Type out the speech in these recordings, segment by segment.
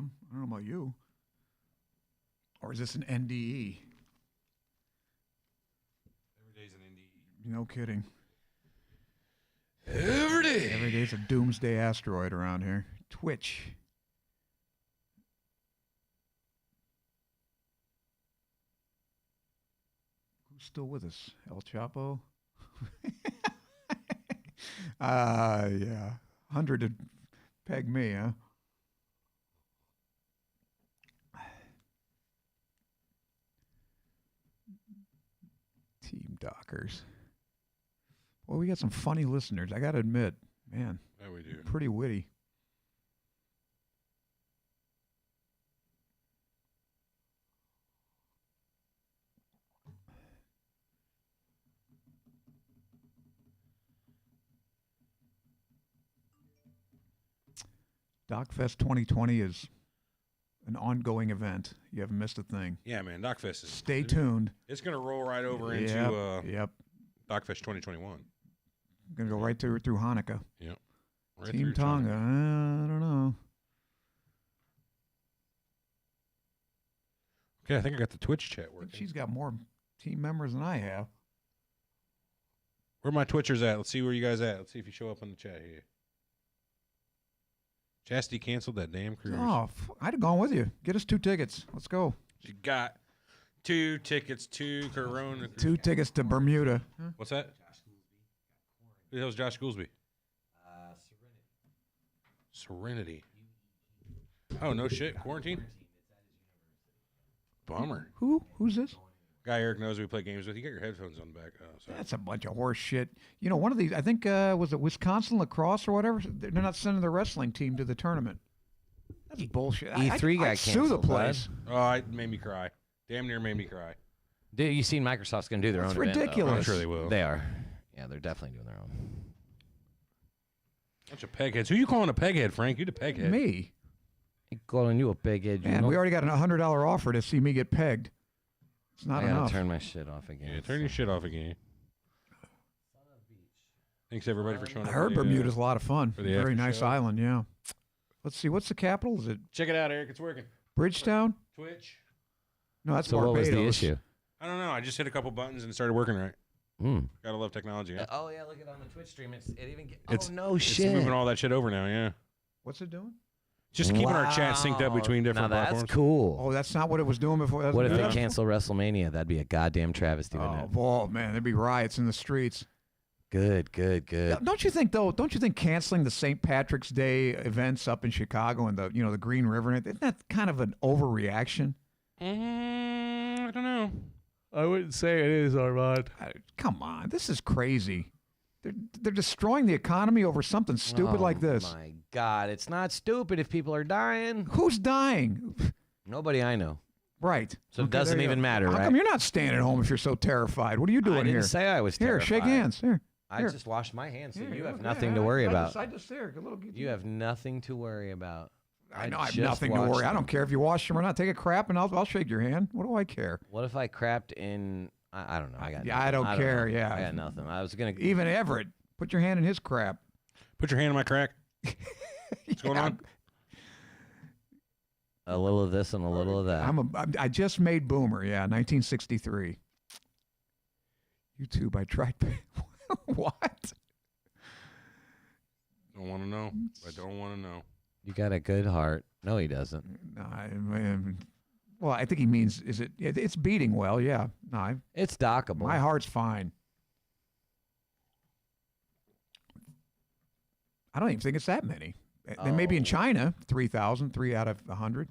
am. I don't know about you. Or is this an NDE? Every day's an NDE. No kidding. Every day. Every day's a doomsday asteroid around here. Twitch. Who's still with us? El Chapo? Yeah. 100 to peg me, huh? Team Dockers. Well, we got some funny listeners. I got to admit, man. Yeah, we do. Pretty witty. DocFest 2020 is an ongoing event. You haven't missed a thing. Yeah, man. DocFest is. Stay tuned. It's going to roll right over into DocFest 2021. Going to go right through Hanukkah. Yep. Right Team Tonga. I don't know. Okay, I think I got the Twitch chat working. She's got more team members than I have. Where are my Twitchers at? Let's see where you guys at. Let's see if you show up in the chat here. Chastity canceled that damn cruise. Oh, I'd have gone with you. Get us 2 tickets. Let's go. She got 2 tickets to Corona. 2 tickets to Bermuda. Huh? What's that? Who the hell's Josh Goolsby? Serenity. Oh, no shit. Quarantine? Bummer. Who's this? Guy Eric knows we play games with. You got your headphones on the back. Oh, sorry. That's a bunch of horse shit. You know, one of these, I think, was it Wisconsin lacrosse or whatever? They're not sending the wrestling team to the tournament. That's bullshit. E3 got I'd sue the canceled, place. Oh, it made me cry. Damn near made me cry. Dude, you seen Microsoft's going to do their That's own event, ridiculous. though. I'm sure they will. They are. Yeah, they're definitely doing their own. Bunch of pegheads. Who you calling a peghead, Frank? You the peghead. Me. He calling you a big head. Man, we already got a $100 offer to see me get pegged. It's not I gotta enough. turn my shit off again. Yeah, turn your shit off again. Thanks, everybody, for showing I up. heard Bermuda's a lot of fun. for the Very after nice show. island, yeah. Let's see. What's the capital? Is it Check it out, Eric. It's working. Bridgetown? Twitch. No, that's So what Barbados. was the issue? I don't know. I just hit a couple buttons and it started working right. Gotta love technology. Huh? Oh, yeah, look at it on the Twitch stream. It even get, It's- oh, no It's shit. moving all that shit over now, yeah. What's it doing? Just keeping our chat synced up between different now platforms. That's cool. Oh, that's not what it was doing before. That's What if they good. cancel WrestleMania? That'd be a goddamn travesty, wouldn't Oh, it? boy, man, there'd be riots in the streets. Good. Don't you think though? Don't you think canceling the St. Patrick's Day events up in Chicago and the Green River, isn't that kind of an overreaction? I don't know. I wouldn't say it is, Armand. Come on, this is crazy. They're destroying the economy over something stupid like this. Oh, my God. It's not stupid if people are dying. Who's dying? Nobody I know. Right. So it Okay, doesn't there you even go. matter, How right? come you're not staying at home if you're so terrified? What are you doing I didn't here? say I was Here, terrified. shake hands. Here. I Here. just washed my hands, so Here, you have okay. nothing to worry about. I just there. You have nothing to worry about. I know I have just nothing to watched worry. I them. don't care if you wash them or not. Take a crap and I'll shake your hand. What do I care? What if I crapped in? I don't know. I got. Yeah, nothing. I don't care. know. Yeah. I got nothing. I was gonna. Even Everett, put your hand in his crap. Put your hand in my crack. What's going on? A little of this and a little of that. I just made Boomer. Yeah, 1963. YouTube. I tried. What? Don't want to know. I don't want to know. You got a good heart. No, he doesn't. No, well, I think he means is it? It's beating well. Yeah. No, It's dockable. my heart's fine. I don't even think it's that many. Then maybe in China, 3,000, 3 out of 100,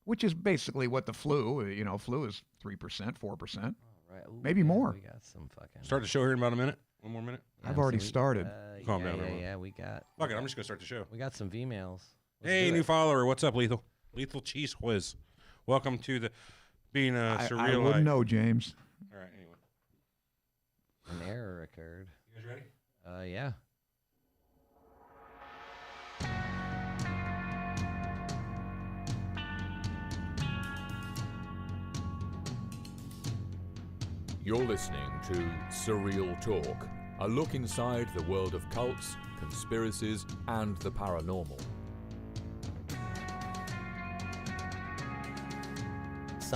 which is basically what the flu. Flu is 3%, 4%. Right. Ooh, maybe yeah, more. We got some fucking. Start the show here in about a minute. One more minute. I've already so started. Calm down, everyone. Yeah, we got. Fuck it. I'm just going to start the show. We got some V-mails. Hey, new follower. What's up, Lethal? Lethal Cheese Whiz. Welcome to the being a I surreal. wouldn't know, James. All right, anyway. An error occurred. You guys ready? Yeah. You're listening to Surreal Talk, a look inside the world of cults, conspiracies, and the paranormal.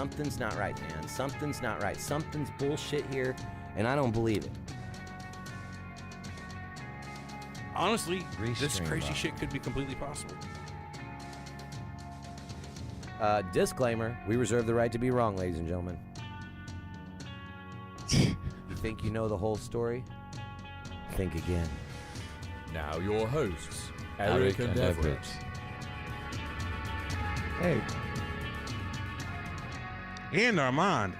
Something's not right, man. Something's not right. Something's bullshit here, and I don't believe it. Honestly, this Restream crazy button. shit could be completely possible. Disclaimer, we reserve the right to be wrong, ladies and gentlemen. You think you know the whole story? Think again. Now your hosts, Eric and Everett. Hey, And Armand.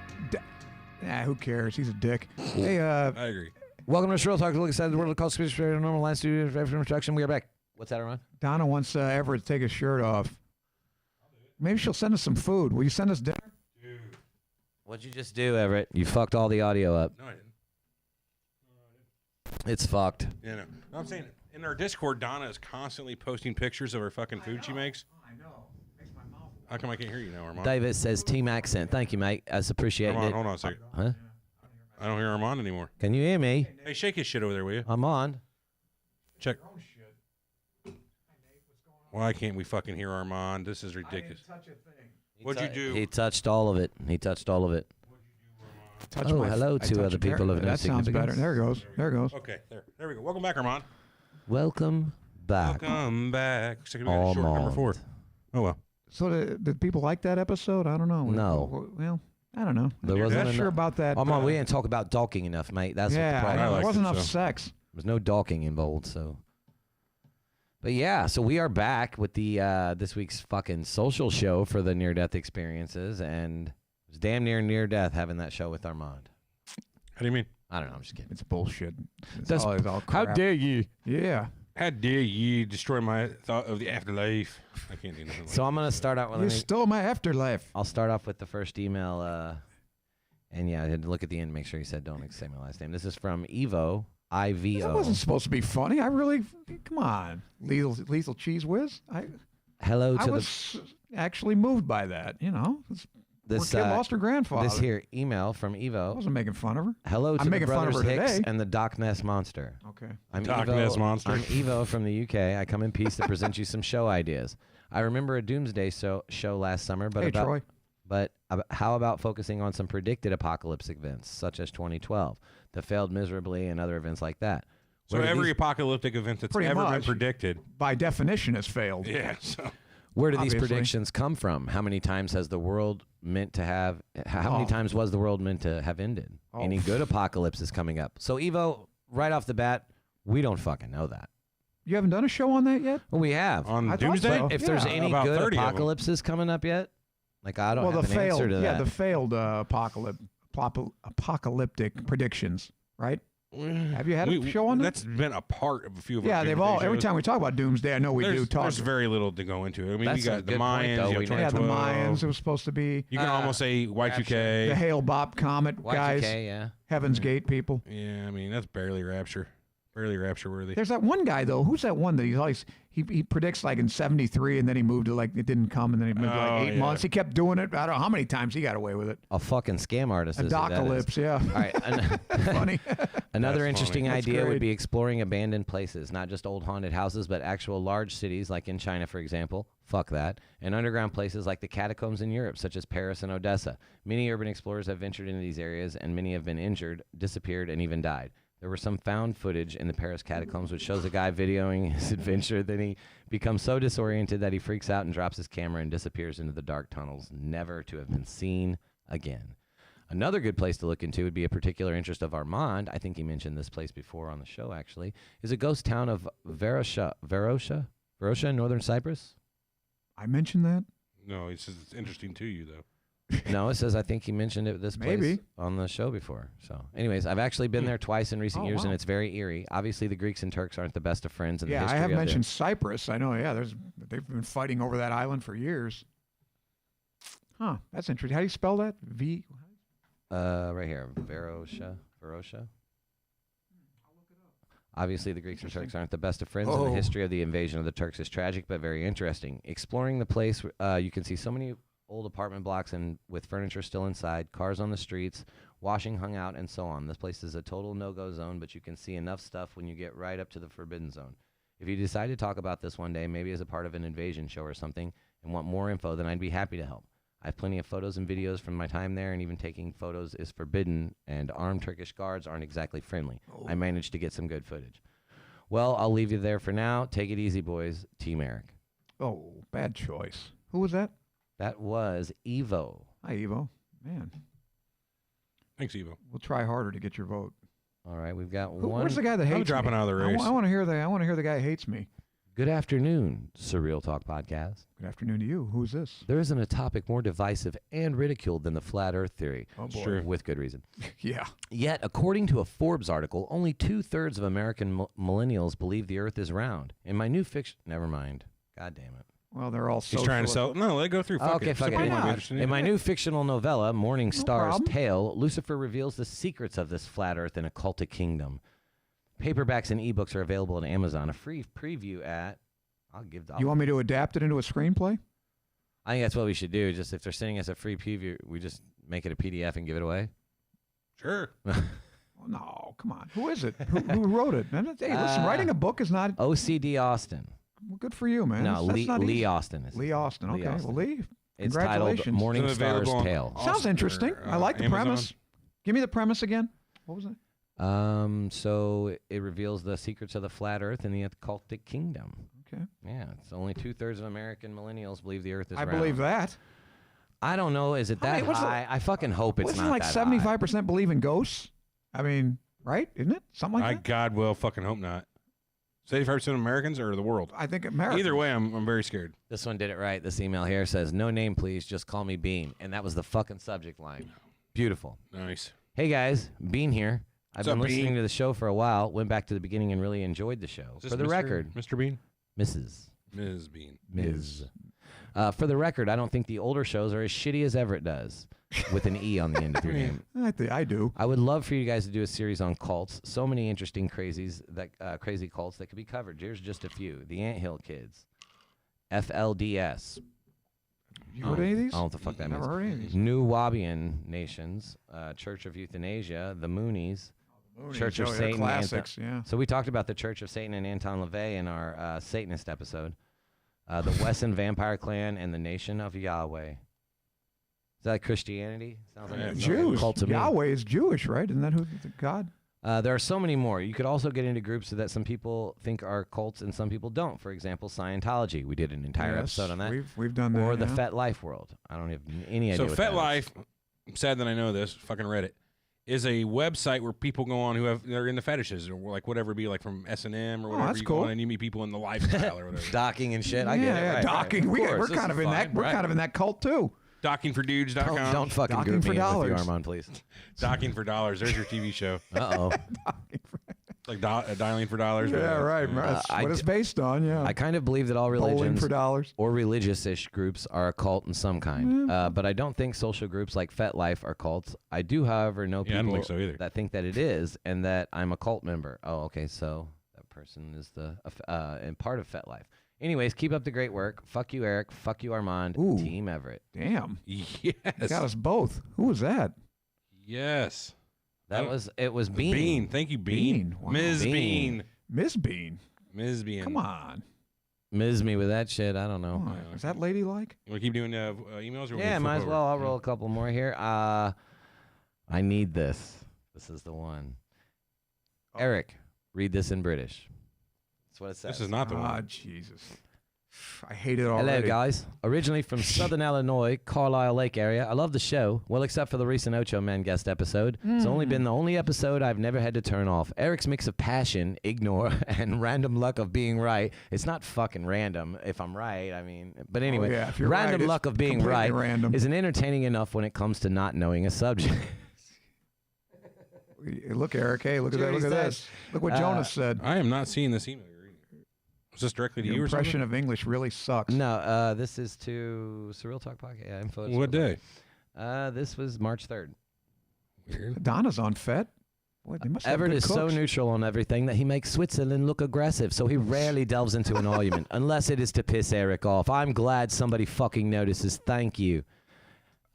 who cares? He's a dick. Hey, I agree. Welcome to Shrill Talk, look inside the world of conspiracy normal line studio introduction. We are back. What's that, Ron? Donna wants Everett to take his shirt off. Maybe she'll send us some food. Will you send us dinner? What'd you just do, Everett? You fucked all the audio up. No, I didn't. It's fucked. Yeah, no. I'm saying in our Discord, Donna is constantly posting pictures of her fucking food she makes. I know. Makes my mouth. How come I can't hear you now, Armand? David says team accent. Thank you, mate. That's appreciated. Armand, hold on a second. Huh? I don't hear Armand anymore. Can you hear me? Hey, shake his shit over there, will you? I'm on. Check. Why can't we fucking hear Armand? This is ridiculous. Touch a thing. What'd you do? He touched all of it. He touched all of it. Touch Oh, my- hello I to touch other it. people There- of no That sounds better. significance. There it goes. There it goes. Okay, there we go. Welcome back, Armand. Welcome back. Welcome back. Looks like we got a short number 4. Armand. Oh, well. So did people like that episode? I don't know. No. Well, I don't know. There I'm wasn't not sure enough- about that. Armand, we didn't talk about docking enough, mate. That's what the yeah, problem I there liked wasn't it, enough so. sex. There's no docking involved, so. But yeah, so we are back with the this week's fucking social show for the near-death experiences, and it was damn near death having that show with Armand. How do you mean? I don't know. I'm just kidding. It's bullshit. It's That's- it's all How crap. dare you? Yeah. How dare you destroy my thought of the afterlife? I can't do nothing like So I'm gonna start out with. You stole my afterlife. I'll start off with the first email, and yeah, I had to look at the end, make sure he said don't say my last name. This is from Evo IVO. That wasn't supposed to be funny. I really, come on, lethal cheese whiz. Hello I to was actually moved by that. You know, this poor kid lost her grandfather. this here email from I Evo. wasn't making fun of her. Hello to I'm the making fun of brothers her Hicks today. and the Doc Ness monster. Okay. I'm Doc Evo. Ness monster. I'm Evo from the UK. I come in peace to present you some show ideas. I remember a Doomsday show last summer, but Hey, about Troy. But how about focusing on some predicted apocalypse events, such as 2012, that failed miserably, and other events like that? So Where do every these- apocalyptic event that's Pretty ever been much. predicted. By definition, has failed. Yeah. So Where do these Obviously. predictions come from? How many times has the world meant to have? How many Oh. times was the world meant to have ended? Oh. Any good apocalypse is coming up. So Evo, right off the bat, we don't fucking know that. You haven't done a show on that yet? Well, we have. on I thought Doomsday, so. If there's Yeah, any about good 30 of 'em. apocalypses coming up yet, like I don't Well, have the an answer failed, to yeah, that. the failed apocalyptic predictions, right? Have you had a show on that? That's been a part of a few of our Yeah, they've all. Doomsday Every shows. time we talk about Doomsday, I know we do talk. There's very little to go into. I mean, That's we a got the good point, Mayans, though. you We got know. Yeah, the 2012. Mayans. It was supposed to be You can almost say Y2K. the Hale Bopp Comet guys, Y2K, yeah. Heaven's Gate people. Yeah, I mean that's barely rapture worthy. There's that one guy though. Who's that one that he's always he predicts like in '73, and then he moved to like it didn't come, and then he moved to Oh, like 8 yeah. months. He kept doing it. I don't know how many times he got away with it. A fucking scam artist. A is who that is. Docalypse, yeah. All right. Funny. Another That's interesting funny. That's idea great. would be exploring abandoned places, not just old haunted houses, but actual large cities like in China, for example. Fuck that. And underground places like the catacombs in Europe, such as Paris and Odessa. Many urban explorers have ventured into these areas, and many have been injured, disappeared, and even died. There was some found footage in the Paris catacombs which shows a guy videoing his adventure. Then he becomes so disoriented that he freaks out and drops his camera and disappears into the dark tunnels, never to have been seen again. Another good place to look into would be a particular interest of Armand. I think he mentioned this place before on the show, actually. Is a ghost town of Varosha in northern Cyprus? I mentioned that. No, he says it's interesting to you though. No, it says I think he mentioned it this place Maybe. on the show before. So, anyways, I've actually been there twice in recent Oh, years, wow. and it's very eerie. Obviously, the Greeks and Turks aren't the best of friends in the Yeah, history I have of mentioned Cyprus. I know. Yeah, they've been fighting over that island for years. Huh? That's interesting. How do you spell that? V. right here, Varosha. Obviously, the Greeks and Turks aren't the best of friends, and Oh. the history of the invasion of the Turks is tragic but very interesting. Exploring the place, you can see so many old apartment blocks and with furniture still inside, cars on the streets, washing hung out, and so on. This place is a total no-go zone, but you can see enough stuff when you get right up to the forbidden zone. If you decide to talk about this one day, maybe as a part of an invasion show or something, and want more info, then I'd be happy to help. I have plenty of photos and videos from my time there, and even taking photos is forbidden, and armed Turkish guards aren't exactly friendly. I managed to get some good footage. Well, I'll leave you there for now. Take it easy, boys. Team Eric. Oh, bad choice. Who was that? That was Evo. Hi, Evo. Man, Thanks, Evo. we'll try harder to get your vote. All right, we've got one. Where's the guy that hates I'm me? dropping out of the race. I want to hear the guy who hates me. Good afternoon, Surreal Talk Podcast. Good afternoon to you. Who's this? There isn't a topic more divisive and ridiculed than the flat Earth theory. Oh, boy. Sure. With good reason. Yeah. Yet, according to a Forbes article, only 2/3 of American millennials believe the Earth is round. In my new fiction, never mind. God damn it. Well, they're all He's trying to sell. No, let it go through. Fuck Okay, it. fuck Somebody it. might be not? interested In my it. new fictional novella, Morning Star's problem. Tale, Lucifer reveals the secrets of this flat Earth and occultic kingdom. Paperbacks and ebooks are available on Amazon. A free preview at. You want me to adapt it into a screenplay? I think that's what we should do. Just if they're sending us a free preview, we just make it a PDF and give it away. Sure. Oh, no, come on. Who is it? Who wrote it? Hey, listen, writing a book is not OCD Austin. well, good for you, man. No, That's not Lee easy. Austin. Is Lee Austin. Lee Okay, Austin. well, Lee, It's titled congratulations. Morning Is it Star's available on Tale. Sounds Austin interesting. or, I like the Amazon? premise. Give me the premise again. What was it? So it reveals the secrets of the flat Earth and the occultic kingdom. Okay. Yeah, it's only 2/3 of American millennials believe the Earth is I round. believe that. I don't know. Is it How many- that what's the- high? I fucking hope it's Wasn't not like that 75% believe in ghosts? I mean, right? Isn't it? Something I like that? God will fucking hope not. 75% of Americans or the world? I think America. Either way, I'm very scared. This one did it right. This email here says, "No name, please. Just call me Bean." And that was the fucking subject line. Beautiful. Nice. Hey guys, Bean here. I've What's been up, listening Bean? to the show for a while. Went back to the beginning and really enjoyed the show. Is this For the Mr. record, Mr. Bean? Mrs. Ms. Bean. Ms. For the record, I don't think the older shows are as shitty as Everett does, with an E on the end of your name. I do. I would love for you guys to do a series on cults. So many interesting crazy cults that could be covered. Here's just a few: the Anthill Kids, FLDS. You heard any of these? I don't know what the fuck that Never means. heard any of these. New Wabian Nations, Church of Euthanasia, the Moonies, Church of Oh, yeah, Satan. classics, yeah. So we talked about the Church of Satan and Anton LaVey in our Satanist episode. The Wesson Vampire Clan and the Nation of Yahweh. Is that Christianity? Sounds like a Jews. cult to me. Yahweh is Jewish, right? Isn't that who the God? There are so many more. You could also get into groups that some people think are cults and some people don't. For example, Scientology. We did an entire Yes, episode on that. We've done that. Or the yeah. Fet Life world. I don't have any idea. So what that is. FetLife, I'm sad that I know this, fucking read it, is a website where people go on they're in the fetishes or like whatever it be, like from S&M or whatever. that's you cool. go on and you meet people in the lifestyle or whatever. Docking and shit. I yeah, get it. yeah, Right, docking. right. Of We're course, this kind is of in that. fine, We're right. kind of in that cult too. Dockingfordudes.com. Don't fucking Docking group for me in with you, dollars. Armand, please. Docking for dollars. There's your TV show. Uh-oh. Like dialing for dollars. Yeah, whatever. right. That's I what it's based on. Yeah. I kind of believe that all Bowling religions for dollars. or religious-ish groups are a cult in some kind. But I don't think social groups like FetLife are cults. I do, however, know Yeah, I don't people think so either. that think that it is and that I'm a cult member. Oh, okay, so that person is and part of FetLife. Anyways, keep up the great work. Fuck you, Eric. Fuck you, Armand. Ooh. Team Everett. Damn. Yes. Got us both. Who was that? Yes. It was Bean. Bean. Thank you, Bean. Bean. Wow. Ms. Bean. Bean. Miss Bean. Ms. Bean. Come on. Miz me with that shit. I don't know. Come on. Is that ladylike? You want to keep doing emails? Or Yeah, might as well. I'll roll a couple more here. I need this. This is the one. Eric, read this in British. That's what it says. This is not the Ah, one. Jesus. I hate it Hello, already. guys. Originally from Southern Illinois, Carlisle Lake area. I love the show. Well, except for the recent Ocho Man guest episode. It's only been the only episode I've never had to turn off. Eric's mix of passion, ignore, and random luck of being right. It's not fucking random if I'm right. I mean, but anyway, yeah, if you're random right, it's luck of being completely right random. isn't entertaining enough when it comes to not knowing a subject. Look, Eric. Hey, look at that. What Look he at said. this. Look what Jonas said. I am not seeing this email you're reading. Is this directly to Your you or impression something? of English really sucks. No, this is to Surreal Talk Podcast. Yeah, info. at What Surreal day? Talk. This was March 3rd. Weird. Donna's on FET. Boy, they must have Everett good is so cooks. neutral on everything that he makes Switzerland look aggressive, so he rarely delves into an argument, unless it is to piss Eric off. I'm glad somebody fucking notices. Thank you.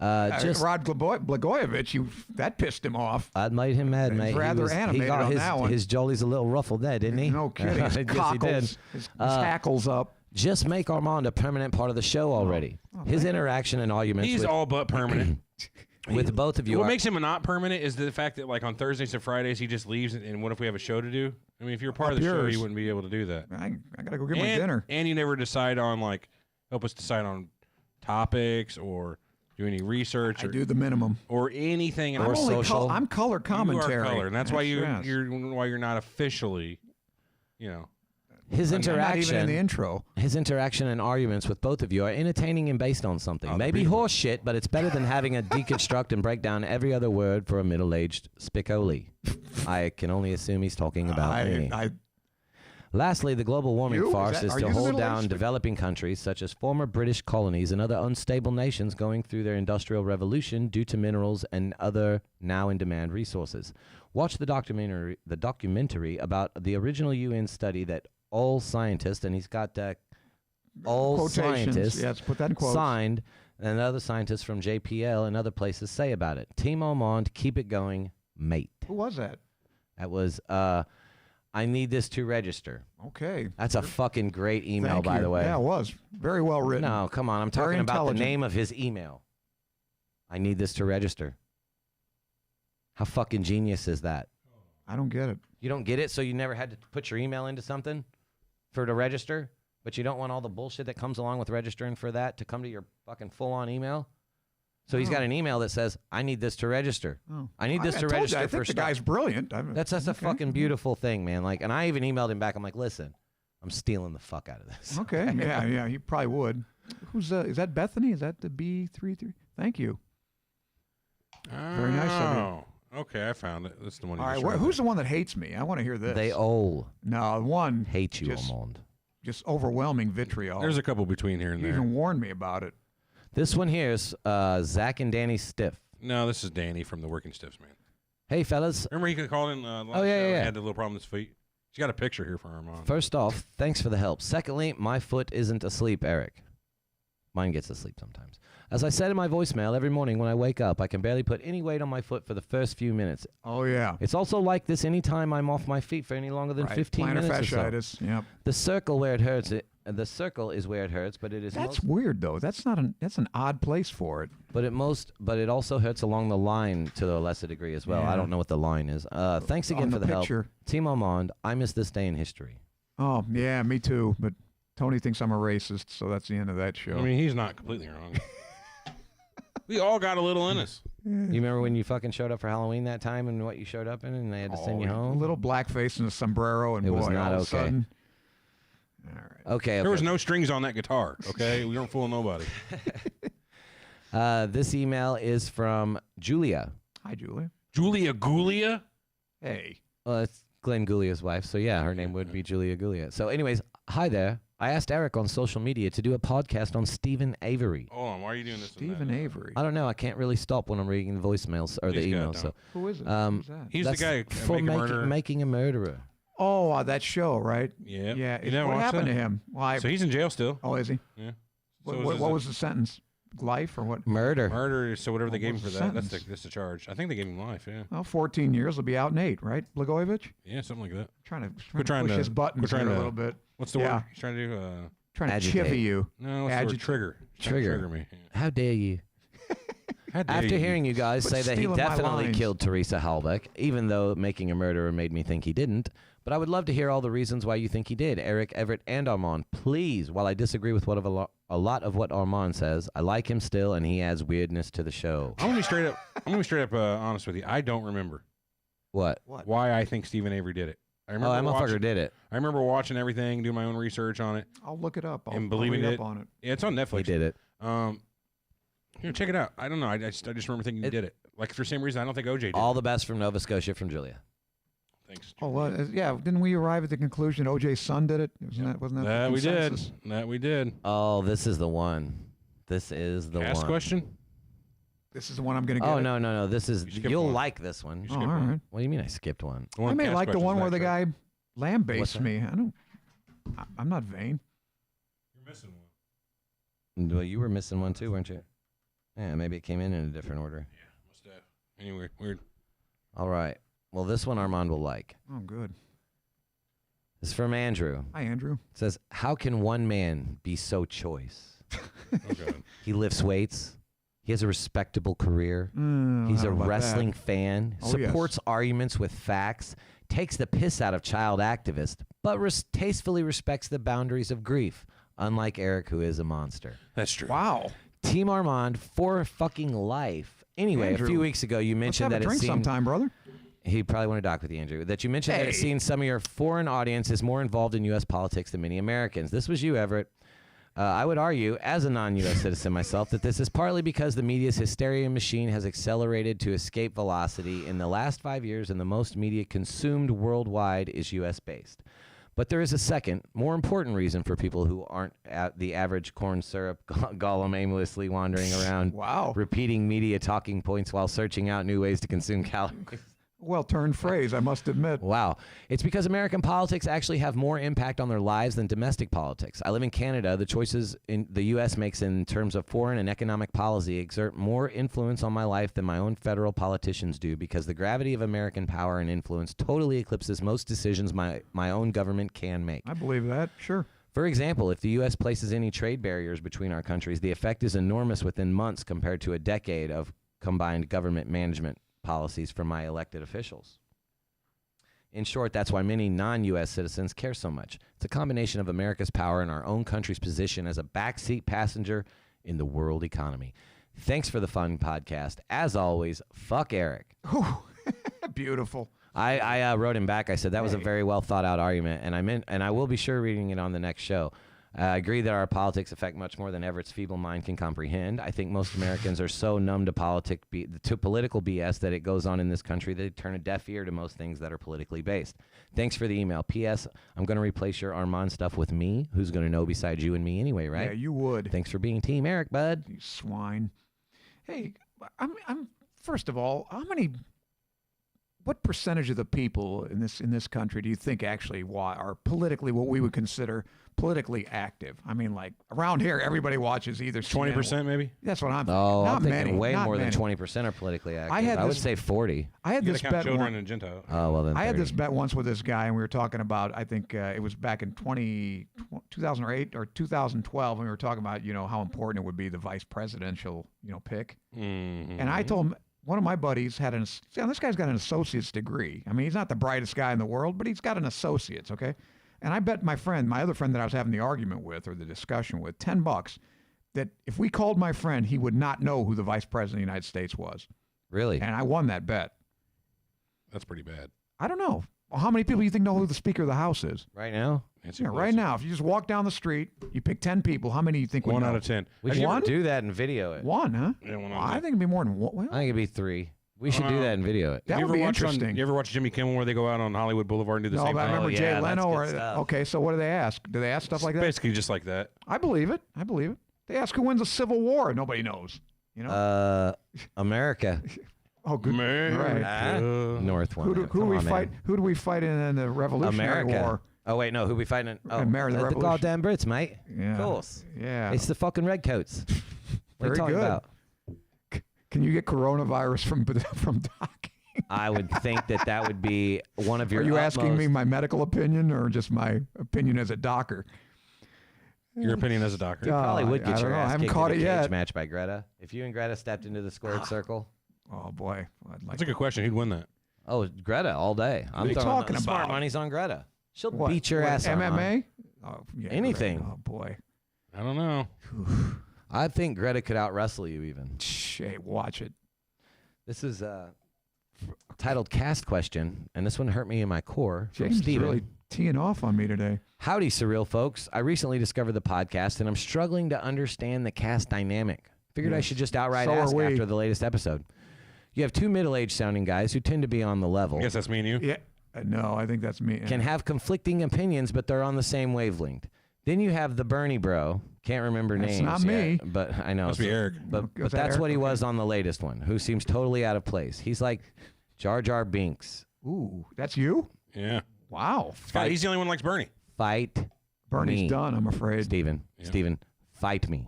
Just Rod Blagojevich, that pissed him off. I'd made him mad, He's mate. rather he animated got on his, that one. his jollies a little ruffled there, didn't he? No kidding. His Yes, he cockles, did. his hackles up. Just make Armand a permanent part of the show already. His interaction and arguments He's with, all but permanent. with both of you What are, makes him not permanent is the fact that, like, on Thursdays and Fridays, he just leaves. And what if we have a show to do? I mean, if you're part of the show, yours. you wouldn't be able to do that. I gotta go get my dinner. And you never decide on, like, help us decide on topics or do any research I or do the minimum. or anything. And Or all- social. I'm color commentary. You are color, and that's why yes. you're not officially, you know. his I'm not even in interaction. the intro. His interaction and arguments with both of you are entertaining and based on something. Oh, Maybe beautiful. horse shit, but it's better than having to deconstruct and break down every other word for a middle-aged spicoli. I can only assume he's talking about me. Lastly, the global warming You? farce is Are to you the hold middle-aged down spic- developing countries such as former British colonies and other unstable nations going through their industrial revolution due to minerals and other now-in-demand resources. Watch the documentary about the original UN study that all scientists, and he's got all Quotations. scientists Yes, put that in quotes. signed, and other scientists from JPL and other places say about it. Team Armand, keep it going, mate. Who was that? That was, I need this to register. Okay. That's a fucking great email, Thank by you. the way. Yeah, it was. Very well written. No, come on. I'm Very talking about the intelligent. name of his email. I need this to register. How fucking genius is that? I don't get it. You don't get it, so you never had to put your email into something for to register, but you don't want all the bullshit that comes along with registering for that to come to your fucking full-on email? So he's got an email that says, I need this to register. Oh. I need this I to told you, register I for think the stuff. guy's brilliant. That's a fucking beautiful thing, man. Like, and I even emailed him back. I'm like, listen, I'm stealing the fuck out of this. Okay. Yeah, he probably would. Who's is that Bethany? Is that the B33? Thank you. Very nice of you. Oh, okay, I found it. That's the one. All right, who's the one that hates me? I want to hear this. They all No, one hate you, just, Armand. just overwhelming vitriol. There's a couple between here and You there. even warned me about it. This one here is Zach and Danny Stiff. No, this is Danny from the Working Stiffs, man. Hey, fellas. Remember he could call in. Yeah, He yeah. had the little problem with his feet. He's got a picture here for Armand. First off, thanks for the help. Secondly, my foot isn't asleep, Eric. Mine gets asleep sometimes. As I said in my voicemail, every morning when I wake up, I can barely put any weight on my foot for the first few minutes. Oh, yeah. It's also like this anytime I'm off my feet for any longer than Right. 15 Plantar minutes or so. fasciitis. Yep. The circle where it hurts, the circle is where it hurts, but it is That's most, weird, though. That's an odd place for it. but it also hurts along the line to a lesser degree as well. Yeah. I don't know what the line is. Thanks again On for the the picture. help. Team Armand, I miss this day in history. Oh, yeah, me too. But Tony thinks I'm a racist, so that's the end of that show. I mean, he's not completely wrong. We all got a little in us. You remember when you fucking showed up for Halloween that time and what you showed up in and they had to send you A home? little blackface and a sombrero, and It boy, was not all of a okay. sudden. All right. Okay. There was no strings on that guitar. Okay, we don't fool nobody. This email is from Julia. Hi, Julia. Julia Gulia. Hey. It's Glenn Gulia's wife, so yeah, her name would be Julia Gulia. So anyways, hi there. I asked Eric on social media to do a podcast on Stephen Avery. Hold on, why are you doing this? and Stephen that? Avery. I don't know. I can't really stop when I'm reading the voicemails or the Please, God, emails. So don't. Who is it? Who's that? He's the that's guy for making murder. making a murderer. Oh, that show, right? Yeah. Yeah. You never What watched happened that? to him? Well, So he's in jail still. oh, is he? Yeah. What, So what, is what it- was the sentence? Life or what? Murder. Murder? So whatever they What gave him was for the that, that's sentence? the charge. I think they gave him life. Yeah. Well, 14 years. He'll be out in 8, right? Blagojevich? Yeah, something like that. Trying to trying push to- his buttons quit trying here a to- little bit. What's the Yeah. word he's trying to do? Trying to Agitate. chivvy you. No, what's the word? Agitate. Trigger. He's trying to Trigger. Trigger me. Yeah. How dare you? How dare After you? hearing you guys Quit say that he stealing my definitely lines. killed Teresa Halbeck, even though making a murderer made me think he didn't, but I would love to hear all the reasons why you think he did. Eric, Everett, and Armand, please, while I disagree with a lot of what Armand says, I like him still, and he adds weirdness to the show. I'm gonna be straight up. Honest with you. I don't remember What? why I think Stephen Avery did it. I Oh, that remember motherfucker watching, did it. I remember watching everything, doing my own research on it, I'll look it up. I'll and believing read it. up on it. Yeah, it's on Netflix. He did it. Here, check it out. I don't know. I just remember thinking he did it. Like for the same reason, I don't think OJ did. All the best from Nova Scotia from Julia. Thanks. Oh, yeah. Didn't we arrive at the conclusion OJ's son did it? Wasn't that That the we did. consensus? That we did. Oh, this is the one. This is the Ask one. question. This is the one I'm going to get. Oh, it? no. This is, You skipped you'll one. like this one. Oh, all right. What do you mean I skipped one? The one I may ask like the questions one where the back guy lambastes What's that? me. I'm not vain. You're missing one. Well, you were missing one too, weren't you? Yeah, maybe it came in a different order. Must have. Anyway, weird. All right. Well, this one Armand will like. Oh, good. This is from Andrew. Hi, Andrew. It says, how can one man be so choice? He lifts weights. He has a respectable career. He's a wrestling fan. Supports arguments with facts. Takes the piss out of child activists, but tastefully respects the boundaries of grief, unlike Eric, who is a monster. That's true. Wow. Team Armand for fucking life. Anyway, Andrew, a few weeks ago, you mentioned let's have that a drink sometime, brother. He'd probably want to dock with you, Andrew. That you mentioned that it seems some of your foreign audience is more involved in U.S. politics than many Americans. This was you, Everett. I would argue, as a non-U.S. citizen myself, that this is partly because the media's hysteria machine has accelerated to escape velocity in the last 5 years, and the most media consumed worldwide is U.S.-based. But there is a second, more important reason for people who aren't the average corn syrup golem aimlessly wandering around repeating media talking points while searching out new ways to consume calories. Well-turned phrase, I must admit. Wow. It's because American politics actually have more impact on their lives than domestic politics. I live in Canada. The choices in the U.S. makes in terms of foreign and economic policy exert more influence on my life than my own federal politicians do, because the gravity of American power and influence totally eclipses most decisions my own government can make. I believe that, sure. For example, if the U.S. places any trade barriers between our countries, the effect is enormous within months compared to a decade of combined government management policies from my elected officials. In short, that's why many non-U.S. citizens care so much. It's a combination of America's power and our own country's position as a backseat passenger in the world economy. Thanks for the fun podcast. As always, fuck Eric. Beautiful. I wrote him back. I said that was a very well thought out argument, and I will be sure reading it on the next show. I agree that our politics affect much more than Everett's feeble mind can comprehend. I think most Americans are so numb to political BS that it goes on in this country that they turn a deaf ear to most things that are politically based. Thanks for the email. P.S. I'm going to replace your Armand stuff with me. Who's going to know besides you and me anyway, right? Yeah, you would. Thanks for being Team Eric, bud. You swine. Hey, I'm first of all, what percentage of the people in this country do you think actually are politically what we would consider politically active? I mean, like around here, everybody watches either 20%, maybe. That's what I'm thinking. Oh, not I'm thinking many, way not more many. than 20% are politically active. I would this- say 40. I had You this gotta count bet. children and Gentile. Oh, well then. I had 30. this bet once with this guy, and we were talking about. I think it was back in 2008 or 2012, and we were talking about how important it would be the vice presidential pick. Mm-hmm. And I told him, one of my buddies had this guy's got an associate's degree. I mean, he's not the brightest guy in the world, but he's got an associate's, okay? And I bet my other friend that I was having the argument with or the discussion with, $10, that if we called my friend, he would not know who the vice president of the United States was. Really? And I won that bet. That's pretty bad. I don't know. Well, how many people do you think know who the Speaker of the House is? Right now? Nancy Yeah, Pelosi. right now. If you just walk down the street, you pick 10 people, how many do you think would 1 know? out of 10. We Have should you ever- do that and video it. One, huh? Yeah, 1 out Well, of I 10. think it'd be more than one. Well, I think it'd be 3. We should do Wow. that and video it. that you would ever be watch interesting. you ever watch Jimmy Kimmel where they go out on Hollywood Boulevard and do the No, same but I thing? remember Oh, Jay yeah, that's Leno. good Or, stuff. okay, so what do they ask? Do they ask stuff like that? Basically just like that. I believe it. I believe it. They ask who wins a civil war. Nobody knows. America. Oh, good. Man. Right. North one. Who do we fight? Who do we fight in the Revolutionary America. War? Oh, wait, no. Who we fighting? Oh, America, the the Revolution. goddamn Brits, mate. Yeah. Of course. Yeah. It's the fucking redcoats. What are you Very talking good. about? Can you get coronavirus from docking? I would think that would be one of your Are you asking me utmost- my medical opinion or just my opinion as a docker? Your opinion as a doctor. Probably would I get don't your know. I ass haven't kicked caught in a it cage yet. match by Greta. If you and Greta stepped into the squared circle. Oh boy, I'd like. That's a good question. Who'd win that? Oh, Greta all day. I'm are you throwing talking the smart about? money's on Greta. She'll What? beat your What, ass. Armand. MMA? Oh, yeah, Anything. great. Oh boy. I don't know. I think Greta could out wrestle you even. Hey, watch it. This is titled Cast Question, and this one hurt me in my core. From James is Steven. really teeing off on me today. Howdy, surreal folks. I recently discovered the podcast, and I'm struggling to understand the cast dynamic. Figured I Yes. should just outright So are ask we. after the latest episode. You have 2 middle-aged sounding guys who tend to be on the level. I guess that's me and you. Yeah. No, I think that's me. Can have conflicting opinions, but they're on the same wavelength. Then you have the Bernie bro. Can't remember That's names. not me. yet, but I know. Must be Eric. But, Was but that that's Eric? what he Okay. was on the latest one, who seems totally out of place. He's like Jar Jar Binks. Ooh, that's you? Yeah. Wow. God, he's the only one who likes Bernie. Fight Bernie's me. done, I'm afraid. Steven. Yeah. Steven, fight me.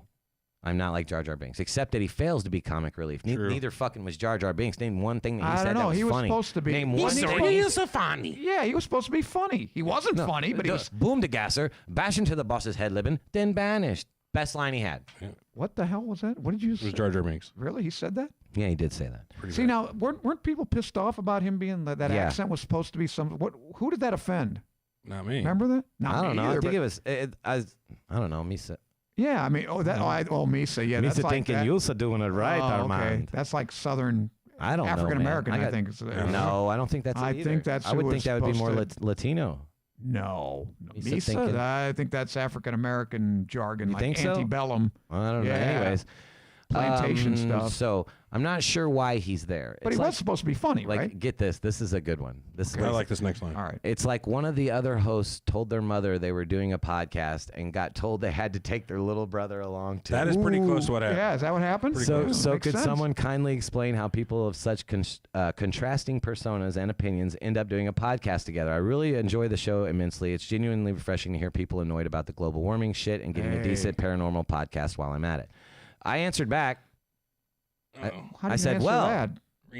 I'm not like Jar Jar Binks, except that he fails to be comic relief. Neither fucking was Jar Jar Binks. Name one thing that he said that was he was funny. supposed to be. Name one thing. He's so funny. Yeah, he was supposed to be funny. He wasn't funny, but he was. Boom to gasser, bash into the boss's head libbin, then banished. Best line he had. What the hell was that? What did you say? It was Jar Jar Binks. Really? He said that? Yeah, he did say that. See, now, weren't people pissed off about him being that Yeah. accent was supposed to be some. Who did that offend? Not me. Remember that? Not I don't me know. either, I think but- it was. I don't know. Misa. Yeah, I mean, Misa. Yeah, that's Misa like thinking that. you're doing it right, Oh, Armand. That's like Southern I don't know, African American. man. I think. No, I don't think that's. I it either. think that's I who would was think that would be more supposed Latino. No, Misa Misa. thinking- I think that's African American jargon, You like think so? antebellum I don't know. Yeah. Anyways, plantation stuff. So I'm not sure why he's there. But It's he like, was supposed to be funny, like, right? get this. This is a good one. This is I like this next line. All right. It's like one of the other hosts told their mother they were doing a podcast and got told they had to take their little brother along too. That is pretty close to what happened. Yeah, is that what happened? So, Yeah, so makes could sense. someone kindly explain how people of such contrasting personas and opinions end up doing a podcast together? I really enjoy the show immensely. It's genuinely refreshing to hear people annoyed about the global warming shit and getting a decent paranormal podcast while I'm at it. I answered back. How did I you said, answer well, that?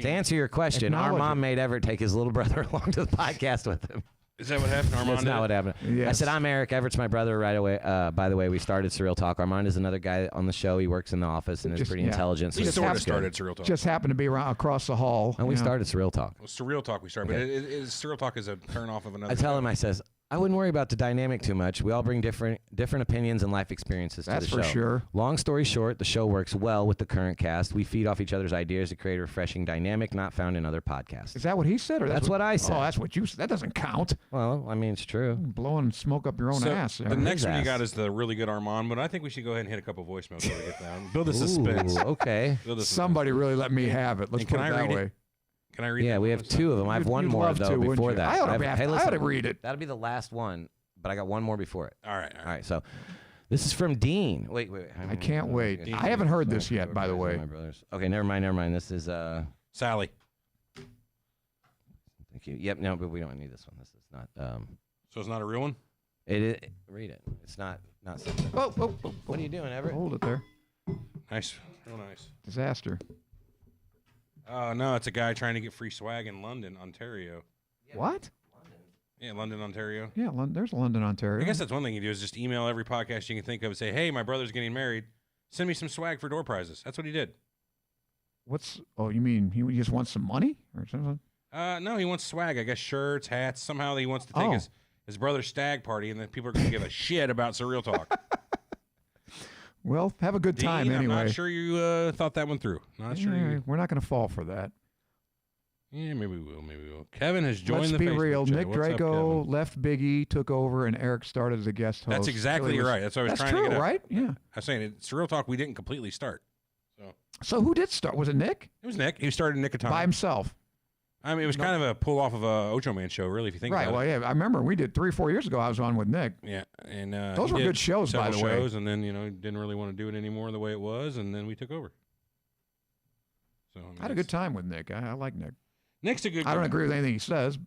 to answer your question, our Acknowledge mom it. made Everett take his little brother along to the podcast with him. Is that what happened, Armand? That's not what happened. I Yes. said, I'm Eric. Everett's my brother right away. By the way, we started Surreal Talk. Armand is another guy on the show. He works in the office and is Just- pretty yeah. intelligent. So We it's sort of good. started Surreal Talk. Just happened to be around across the hall. And we you know. started Surreal Talk. Well, Surreal Talk we started, Okay. but Surreal Talk is a turn off of another. I tell show. him, I says, I wouldn't worry about the dynamic too much. We all bring different opinions and life experiences That's to the for show. sure. Long story short, the show works well with the current cast. We feed off each other's ideas to create a refreshing dynamic not found in other podcasts. Is that what he said? Or That's what I said. Oh, that's what you said. That doesn't count. Well, I mean, it's true. Blowing smoke up your own So ass. the next one you ass. got is the really good Armand, but I think we should go ahead and hit a couple voicemails before we get down. Build the suspense. Ooh, okay. Build the suspense. Somebody really let me have it. Let's And put can it I that read it? way. Can I read? Yeah, that we one? have two of them. I have one You'd more, love though, to, wouldn't before you? that. I ought have- to, hey, I ought listen, to read it. that'll be the last one, but I got one more before it. All right. All right, so this is from Dean. Wait. I can't wait. Dean. I haven't heard this yet, by the way. My brothers. Okay, never mind. This is Sally. thank you. Yep, no, but we don't need this one. This is not So it's not a real one? it is, read it. It's not something. Oh, What are you doing, Everett? hold it there. Nice. Real nice. Disaster. Oh, no, it's a guy trying to get free swag in London, Ontario. What? Yeah, London, Ontario. Yeah, there's London, Ontario. I guess that's one thing you do is just email every podcast you can think of and say, hey, my brother's getting married. Send me some swag for door prizes. That's what he did. Oh, you mean he just wants some money or something? No, he wants swag. I guess shirts, hats. Somehow he wants to take Oh. his brother's stag party, and then people are going to give a shit about Surreal Talk. Well, have a good time Dean, anyway. I'm not sure you thought that one through. Not sure Yeah, you. we're not going to fall for that. Yeah, maybe we will. Maybe we will. Kevin has joined Let's the be Facebook real. chat. Nick What's up, Drago Kevin? left Biggie, took over, and Eric started as a guest host. That's exactly So he was- right. That's what I was That's trying true, to get at. right? Yeah. I was saying, it, Surreal Talk, we didn't completely start. So So who did start? Was it Nick? it was Nick. He started Nick of Time. By himself. I mean, it was kind of a pull off of a Ocho Man show, really, if you think Right. about Well, it. yeah. I remember we did 3 or 4 years ago. I was on with Nick. Yeah, and Those he were did good shows, by several the way. shows, and then didn't really want to do it anymore the way it was, and then we took over. So I mean, I had a good time with Nick. I like Nick. Nick's a good. I don't guy. agree with anything he says,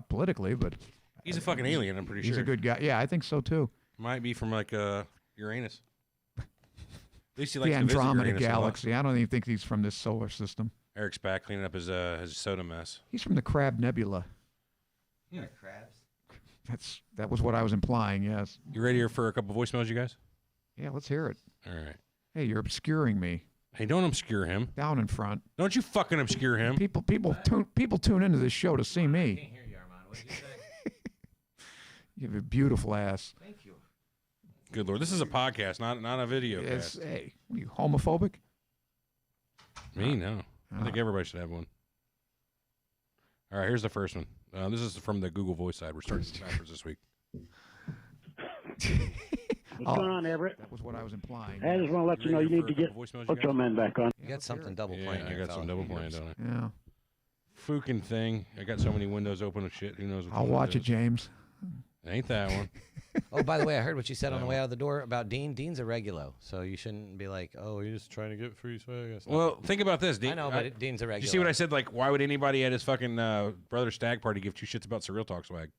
politically, but He's a fucking alien. I'm pretty he's sure. a good guy. Yeah, I think so too. Might be from like Uranus. At least he The likes to visit Andromeda Uranus a lot. Galaxy. I don't even think he's from this solar system. Eric's back cleaning up his soda mess. He's from the Crab Nebula. That was what I was implying. Yes. You ready here for a couple voicemails, you guys? Yeah. Let's hear it. All right. Hey, you're obscuring me. Hey, don't obscure him. Down in front. Don't you fucking obscure him. People tune into this show to see me. hear you, Armand. What did you say? You have a beautiful ass. Thank you. Good Lord. This is a podcast, not a video It's, cast. hey, what are you homophobic? Me? No. I think everybody should have one. All right, here's the first one. This is from the Google Voice side. We're starting backwards this week. What's going on, Everett? That was what I was implying. I just want to let you know you need to get voicemails, you Ocho guys? Man back on. You got something double Yeah, playing. I here, got fella. some double playing, don't I? Yeah. Fucking thing. I got so many windows open and shit. Who knows what I'll one watch it, is. James. Ain't that one. Oh, by the way, I heard what you said on the way out of the door about Dean. Dean's a regulo, so you shouldn't be like, oh, you're just trying to get free swag. That's not- Well, think about this, Dean. I know, but Dean's a regular. Did you see what I said? Like, why would anybody at his fucking brother's stag party give two shits about Surreal Talk swag?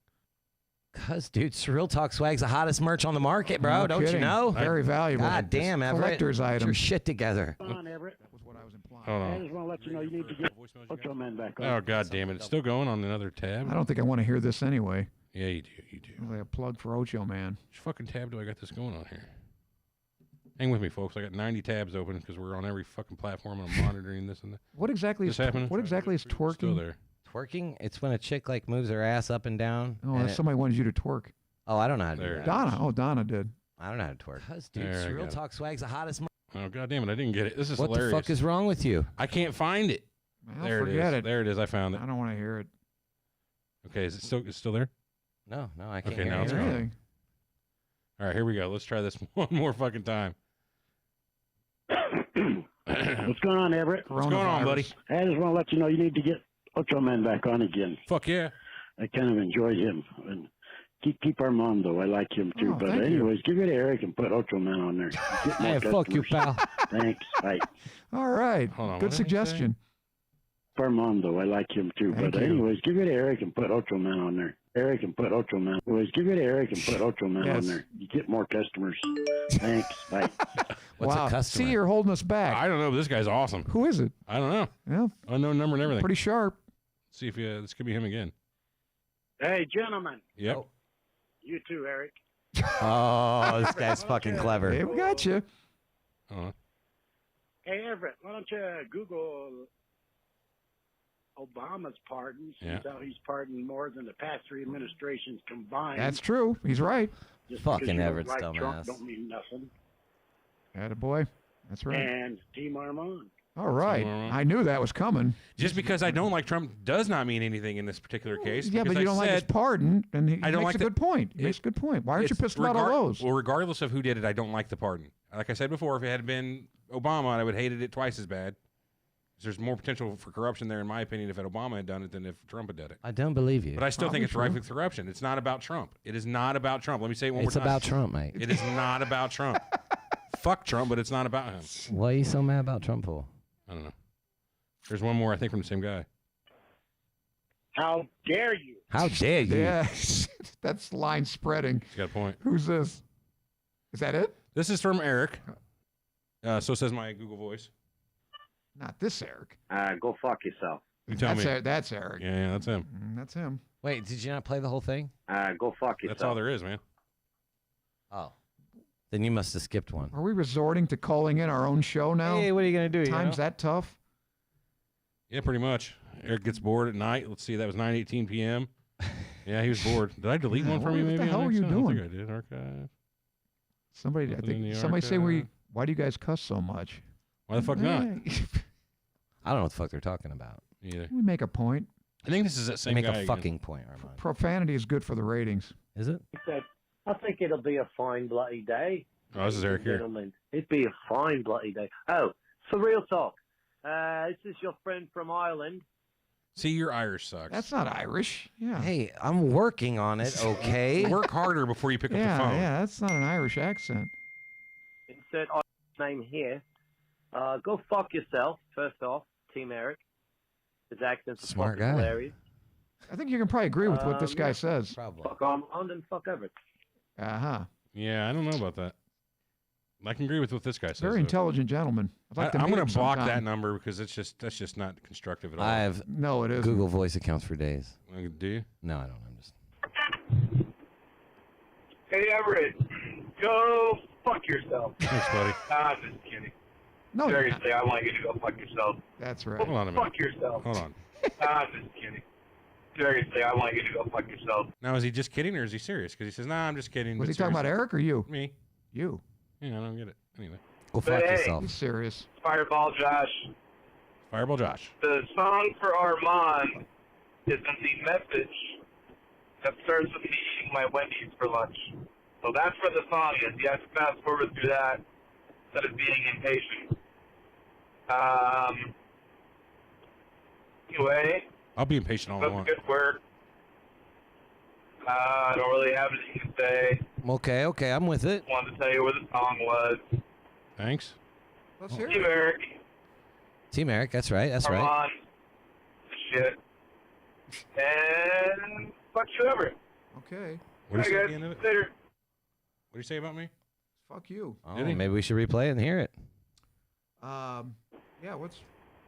Cuz, dude, Surreal Talk Swag's the hottest merch on the market, bro. No Don't kidding. you know? Very valuable. God damn, Everett. Collector's Get your items. shit together. Come on, Everett. That was what I was implying. Hold I on. just want to let you know you need to get Ocho Man back on. Oh, God damn it. It's still going on another tab? I don't think I want to hear this anyway. Yeah, you do. You do. Like a plug for Ocho Man. Which fucking tab do I got this going on here? Hang with me, folks. I got 90 tabs open because we're on every fucking platform and I'm monitoring this and that. What exactly This is happening? What exactly is Still twerking? there. Twerking? It's when a chick like moves her ass up and down. Oh, and that's somebody wanted you to twerk. Oh, I don't know how to do There that. it Donna. Oh, Donna did. I don't know how to twerk. Cuz, dude, There, I got Surreal it. Talk Swag's the hottest merch. Oh, God damn it. I didn't get it. This is What hilarious. the fuck is wrong with you? I can't find it. Well, There it forget is. it. There it is. I found it. I don't want to hear it. Okay, is it still? It's still there? No, I can't Okay, hear now it's you. gone. Anything. All right, here we go. Let's try this one more fucking time. What's going on, Everett? What's going on, buddy? I just want to let you know you need to get Ocho Man back on again. Fuck yeah. I kind of enjoyed him. And keep Armando. I like him too. Oh, but thank you. anyways, give it to Eric and put Ocho Man on there. Get more Hey, fuck you, customers. pal. Thanks. Bye. All right. Hold on, what Good did he suggestion. Armando. I like him too. Thank but you. anyways, give it to Eric and put Ocho Man on there. Eric and put Ocho Man. Anyways, give it to Eric and put Ocho Man Yes. on there. You get more customers. Thanks. Bye. What's wow. a customer? See, you're holding us back. I don't know, but this guy's awesome. Who is it? I don't know. Well, Unknown number and everything. pretty sharp. See if this could be him again. Hey, gentlemen. Yep. Oh. You too, Eric. Oh, this guy's fucking clever. Hey, we got you. Uh-huh. Hey, Everett, why don't you Google Obama's pardons? Yeah. How he's pardoned more than the past three administrations combined. That's true. He's right. Just Fucking because you don't Everett's like dumbass. Trump don't mean nothing. Attaboy. That's right. And Team Armand. All right. All right. I knew that was coming. Just because I don't like Trump does not mean anything in this particular case. Yeah, but because you don't I like his said pardon, and he I don't makes like a good point. He makes a good point. Why aren't you it's pissed about all those? Well, regardless of who did it, I don't like the pardon. Like I said before, if it had been Obama, I would have hated it twice as bad. There's more potential for corruption there, in my opinion, if Obama had done it than if Trump had done it. I don't believe you. But I still think it's Probably rife with corruption. It's not about Trump. It is not about Trump. Let me say it one It's more time. about Trump, mate. It is not about Trump. Fuck Trump, but it's not about him. Why are you so mad about Trump for? I don't know. There's one more, I think, from the same guy. How dare you? How dare you? Yeah, that's line spreading. He's got a point. Who's this? Is that it? This is from Eric. So says my Google Voice. Not this Eric. Go fuck yourself. You tell me. That's Eric. Yeah, that's him. That's him. Wait, did you not play the whole thing? Go fuck yourself. That's all there is, man. Oh. Then you must have skipped one. Are we resorting to calling in our own show now? Hey, what are you going to do? you Time's know? that tough? Yeah, pretty much. Eric gets bored at night. Let's see, that was 9:18 p.m. Yeah, he was bored. Did I delete Yeah, one from what you? the Maybe hell on were you accident? I don't doing? think I did. Archive. Somebody, I Nothing in think the somebody say archive. why do you guys cuss so much? Why the fuck not? Hey, I don't know what the fuck they're talking about. Either. we make a point. I think this is that They same make guy a again. fucking point, Armand. Profanity is good for the ratings. Is it? He said, I think it'll be a fine bloody day. Oh, this is Eric here. Gentlemen, it'd be a fine bloody day. Oh, for real talk. This is your friend from Ireland. See, your Irish sucks. That's not Irish. Yeah. Hey, I'm working on it, okay? Work harder before you pick up yeah, the phone. yeah, that's not an Irish accent. Insert name here. Go fuck yourself, first off, Team Eric. His accent's Smart fucking guy. hilarious. I think you can probably agree with what this guy Yeah. says. Probably. Fuck Armand and fuck Everett. Uh-huh. Yeah, I don't know about that. I can agree with what this guy says. Very though. intelligent gentleman. I'd like to I'm meet going him to block sometime. that number because that's just not constructive at all. I have No, it isn't. Google Voice accounts for days. Do you? No, I don't. I'm just. Hey, Everett, go fuck yourself. Thanks, buddy. I'm just kidding. No, you're not. Seriously, I want you to go fuck yourself. That's right. Hold on a minute. Fuck yourself. Hold on. I'm just kidding. Seriously, I want you to go fuck yourself. Now, is he just kidding or is he serious? Because he says, "Nah, I'm just kidding." Was but he talking about seriously- Eric or you? Me? You. Yeah, I don't get it. Anyway, Go fuck hey. yourself. He's serious. Fireball Josh. Fireball Josh. The song for Armand is in the message that starts with me eating my Wendy's for lunch. So that's where the song is. You have to fast forward through that instead of being impatient. Anyway, I'll be impatient all I that's want. good work. I don't really have anything to say. Okay, I'm with it. Wanted to tell you where the song was. Thanks. Let's hear Team it. Eric, Team Eric, that's right. That's right. Armand, shit. And fuck you, Everett. Okay. What do you say Bye, at the end of guys. it? Later. What do you say about me? Fuck you. Oh, Did he? maybe we should replay it and hear it. Yeah, what's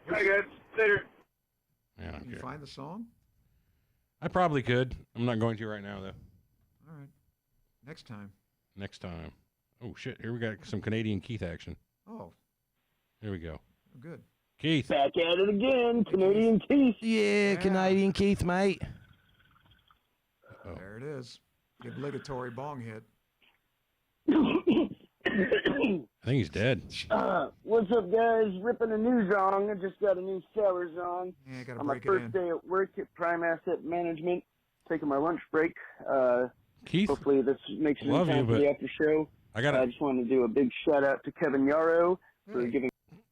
Bye, guys. Later. Yeah, I don't can you care. find the song? I probably could. I'm not going to right now, though. All right. Next time. Next time. Oh, shit. Here we got some Canadian Keith action. Oh, Here we go. good. Keith. Back at it again, Canadian Keith. Yeah, Canadian Keith, mate. Oh. There it is. The obligatory bong hit. I think he's dead. What's up, guys? Ripping a new song. I just got a new sour song. Yeah, I gotta On my break it first in. day at work at Prime Asset Management, taking my lunch break. Keith, Hopefully this makes it in Love you, time for but the after show. I I gotta. just wanted to do a big shout out to Kevin Yarrow for Hey. giving.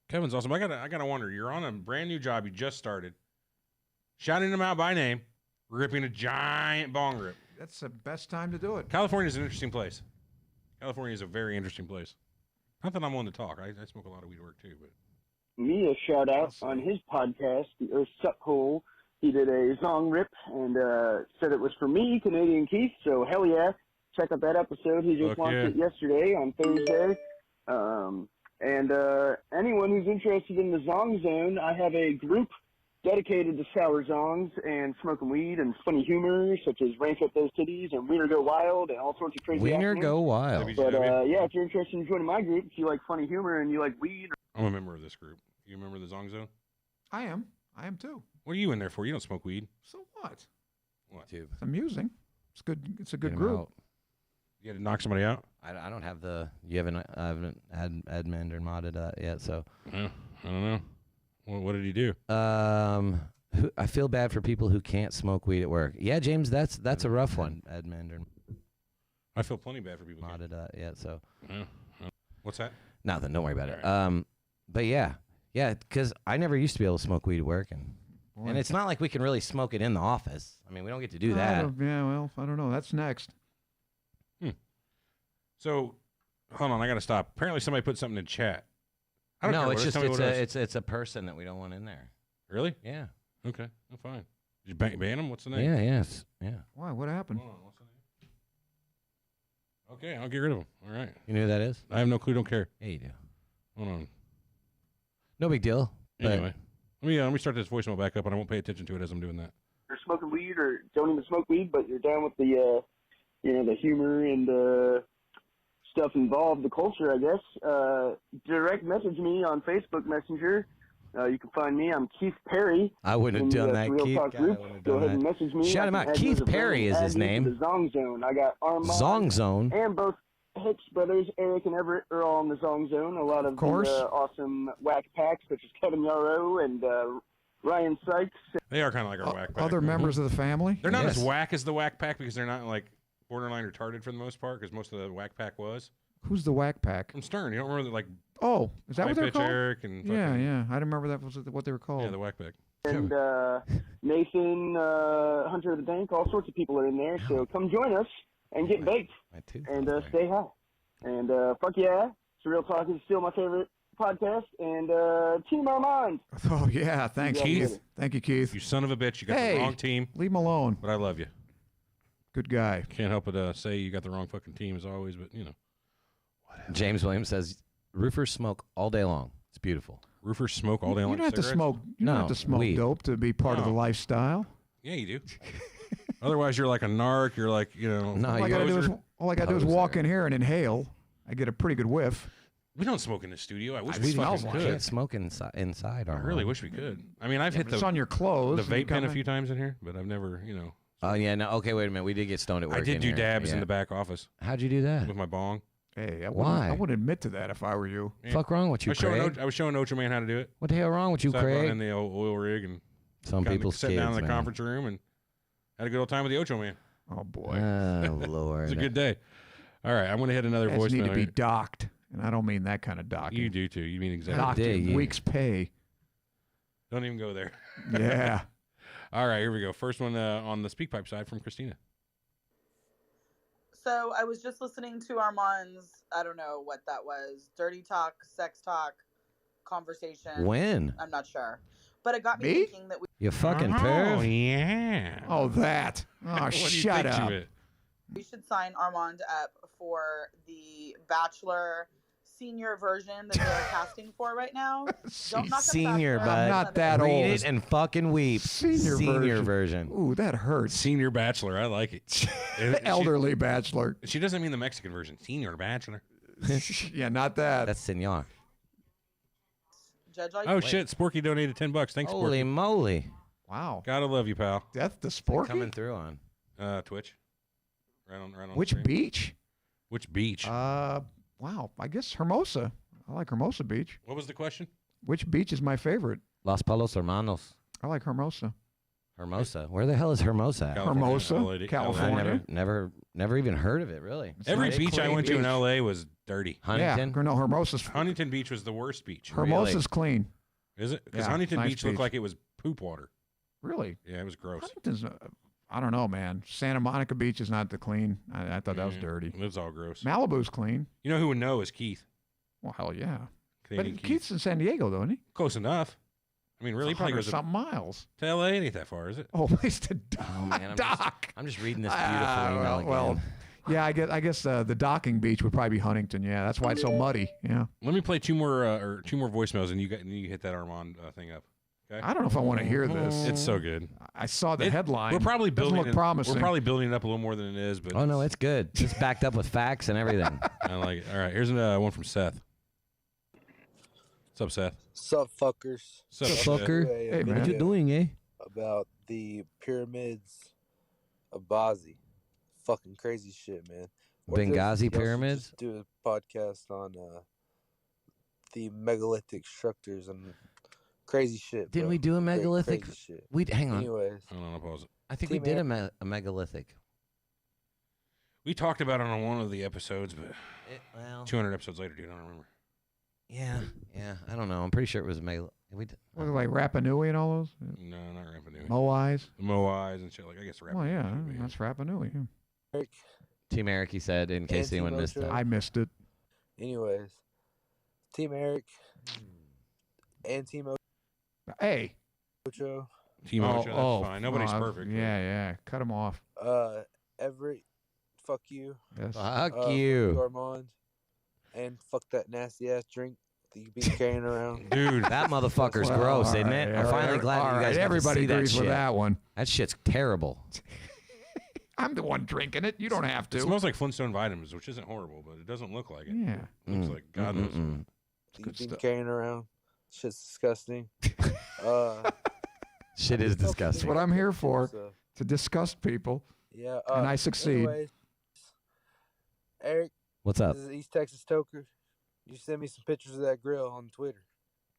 Kevin's awesome. I gotta wonder. You're on a brand new job. You just started. Shouting him out by name, ripping a giant bong rip. That's the best time to do it. California is an interesting place. California is a very interesting place. Not that I'm one to talk. I smoke a lot of weed at work too, but Me a shout out Awesome. on his podcast, The Earth Suck Hole. He did a song rip and said it was for me, Canadian Keith. So hell yeah, check out that episode. He just Fuck launched yeah. it yesterday on Thursday. And anyone who's interested in the Zong Zone, I have a group dedicated to sour zongs and smoking weed and funny humor, such as Rank Up Those Titties and Wiener Go Wild and all sorts of crazy Wiener acronyms. go wild. WGW. But yeah, if you're interested in joining my group, if you like funny humor and you like weed, I'm a member of this group. You remember the Zong Zone? I am. I am too. What are you in there for? You don't smoke weed. So what? What? Tube. It's amusing. It's good. It's a good Get 'em group. out. You had to knock somebody out? I don't have the. You haven't. I haven't admin or modded that yet. So, Yeah, I don't know. What did he do? I feel bad for people who can't smoke weed at work. Yeah, James, that's a rough one. Admin or I feel plenty bad for people. who can't. modded yet. So, Yeah. What's that? nothing. Don't worry about it. All But yeah, because I never used to be able to smoke weed at work, and Boy. it's not like we can really smoke it in the office. I mean, we don't get to do that. Yeah, well, I don't know. That's next. So, hold on. I got to stop. Apparently, somebody put something in chat. I don't No, care it's what it is. just Tell me what it is. it's a person that we don't want in there. Really? Yeah. Okay. I'm fine. Did you ban him? What's the name? Yeah. Yes. Yeah. Why? What happened? Hold on. What's the name? Okay, I'll get rid of him. All right. You know who that is? I have no clue. Don't care. Yeah, you do. Hold on. No big deal. But Anyway, let me start this voicemail back up, and I won't pay attention to it as I'm doing that. you're smoking weed or don't even smoke weed, but you're down with the, the humor and stuff involved, the culture, I guess, direct message me on Facebook Messenger. You can find me. I'm Keith Perry. I wouldn't have in done the that, Real Keith. Talk God, group. I wouldn't have Go done ahead and that. message me. Shout I him can out. add you Keith as a friend Perry and is add his you to name. The Zong Zone. I got Armand Zong Zone. and both Hicks brothers, Eric and Everett, are all in the Zong Zone. A lot of course. the awesome whack packs, such as Kevin Yarrow and Ryan Sykes. They are kind of like our whack pack. Other members of the family? They're not Yes. as whack as the whack pack because they're not like borderline retarded for the most part. Because most of the whack pack was Who's the whack pack? from Stern. You don't remember like Oh, is that High what they're Pitch called? Eric and Yeah, fucking- yeah. I don't remember that was what they were called. yeah, the whack pack. And Nathan, Hunter of the Bank, all sorts of people are in there. So come join us and get baked My tooth and was there. stay high. And fuck yeah, Surreal Talk is still my favorite podcast. And Team Armand. Oh yeah, thanks, Yeah, Keith. Keith. Thank you, Keith. You son of a bitch! You got Hey. the wrong team, Leave him alone. but I love you. Good guy. Can't help but say you got the wrong fucking team as always. But you know, James Williams says roofers smoke all day long. It's beautiful. roofers smoke all day You long. don't have to cigarettes? smoke. You don't No, have to smoke weed. dope to be part of the No. lifestyle. Yeah, you do. Otherwise, you're like a narc. You're like No, All I you gotta do is poser. walk Poser. in here and inhale. I get a pretty good whiff. We don't smoke in the studio. I wish It we smells fucking like could. can't smoke inside. I really wish we could. I mean, I've hit It's the on your clothes. vape pen a kinda- few times in here, but I've never, Oh yeah, no. Okay, wait a minute. We did get stoned at work. I did in do here. dabs Yeah. in the back office How'd you do that? with my bong. Hey, I Why? wouldn't admit to that if I were you. Yeah. Fuck wrong with you, Craig? I was showing Ocho Man how to do it. What the hell wrong with you, Sat down in Craig? the oil rig and Some people's sat kids, down in the man. conference room and had a good old time with the Ocho Man. Oh boy, Oh It Lord. was a good day. All right, I'm going to hit another guys need to be voicemail. docked, and I don't mean that kind of docking. You do too. You mean exactly. How Docked dare in you. week's pay. Don't even go there. Yeah. All right, here we go. First one on the SpeakPipe side from Christina. So I was just listening to Armand's, I don't know what that was, dirty talk, sex talk conversation. When? I'm not sure. But it got me Me? thinking that we You fucking Oh, perv. yeah. Oh, that. Oh, What do you shut think up. to it? We should sign Armand up for the Bachelor senior version that they're casting for right now. Don't knock on Senior, Bachelor. bud. I'm not that Read old. it and fucking weep. Senior version. Ooh, that hurts. Senior Bachelor. I like it. Elderly bachelor. She doesn't mean the Mexican version. Senior Bachelor. Yeah, not that. That's senor. Judge all you Oh, want. shit. Sporky donated $10. Thanks, Holy Sporky. moly. Wow. Gotta love you, pal. Death to Sporky? Coming through on. Twitch. Right on Which screen. beach? Which beach? Wow. I guess Hermosa. I like Hermosa Beach. What was the question? Which beach is my favorite? Los Palos Hermanos. I like Hermosa. Hermosa. Where the hell is Hermosa at? California, Hermosa, LA. California. I never even heard of it, really. It's Every nice, beach I clean went to in beach. LA was dirty. Huntington. Yeah. No, Hermosa's Huntington Beach was the worst beach. Hermosa's clean. Is it? Because Yeah, Huntington nice Beach looked beach. like it was poop water. Really? Yeah, it was gross. Huntington's. I don't know, man. Santa Monica Beach is not the clean. I thought that was Yeah, dirty. It was all gross. Malibu's clean. You know who would know is Keith. Well, hell yeah. Canadian But Keith's in San Diego, though, isn't he? Close enough. I mean, really, he probably goes to something miles. LA. It ain't that far, is it? Oh, place to Oh, man, dock. I'm just reading this beautiful email again. well, yeah, I guess the docking beach would probably be Huntington. Yeah, that's why it's so muddy. Yeah. Let me play two more voicemails, and you hit that Armand thing up. Okay. I don't know if I want to hear this. It's so good. I saw the headline. We're probably Doesn't building look promising. We're probably building it up a little more than it is, but Oh, no, it's good. It's backed up with facts and everything. I like it. All right, here's one from Seth. What's up, Seth? Sup, fuckers? Sup, fucker? Hey, man. What you doing, eh? About the pyramids of Bazi. Fucking crazy shit, man. Benghazi y'all should pyramids? just do a podcast on the megalithic structures and crazy shit. Didn't bro. we do a megalithic? Crazy shit. Hang on. Anyways, Hold on, I'll pause it. I think Team we did a megalithic. We talked about it on one of the episodes, but Well, 200 episodes later, dude, I don't remember. yeah. I don't know. I'm pretty sure it was a megalithic. We did. Was it like Rapa Nui and all those? No, not Rapa Nui. Moais? The Moais and shit. Like, I guess Rapa Well, yeah, Nui, that's Rapa Nui. Yeah. Eric, Team Eric, he said, in case anyone missed it. I missed it. anyways, Team Eric and Team Hey. Ocho, Team Ocho, that's fine. Nobody's perfect. but- Yeah. Cut him off. Everett, fuck you. Yes. Fuck Fuck you. Armand, and fuck that nasty ass drink that you be carrying around. Dude, That motherfucker's Well, gross, all isn't right, it? all I'm finally right, glad all that you guys right, got to everybody see that agrees shit. with that one. That shit's terrible. I'm the one drinking it. You don't have it to. smells like Flintstone vitamins, which isn't horrible, but it doesn't look like it. Yeah. It looks like God knows. Mm-mm-mm. You good been stuff. carrying around. Shit's disgusting. Shit is That's disgusting. what I'm here for, So, to disgust people. yeah. And I succeed. Anyways, Eric, What's up? this is East Texas Toker. You send me some pictures of that grill on Twitter.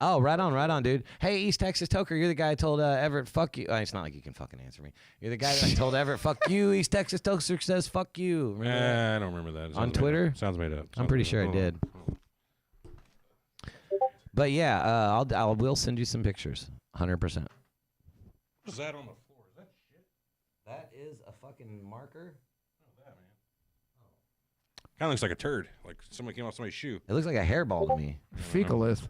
Oh, right on, dude. Hey, East Texas Toker, you're the guy I told Everett, fuck you. It's not like you can fucking answer me. You're the guy that I told Everett, fuck you. East Texas Toker says, fuck you. Remember that? I don't remember that. It On sounds made Twitter? up. Sounds made up. I'm pretty Sounds sure I made up. did. But yeah, I will send you some pictures. 100%. What's that on the floor? Is that shit? That is a fucking marker. Kind of looks like a turd. Like somebody came off somebody's shoe. It looks like a hairball to me. Fecalith.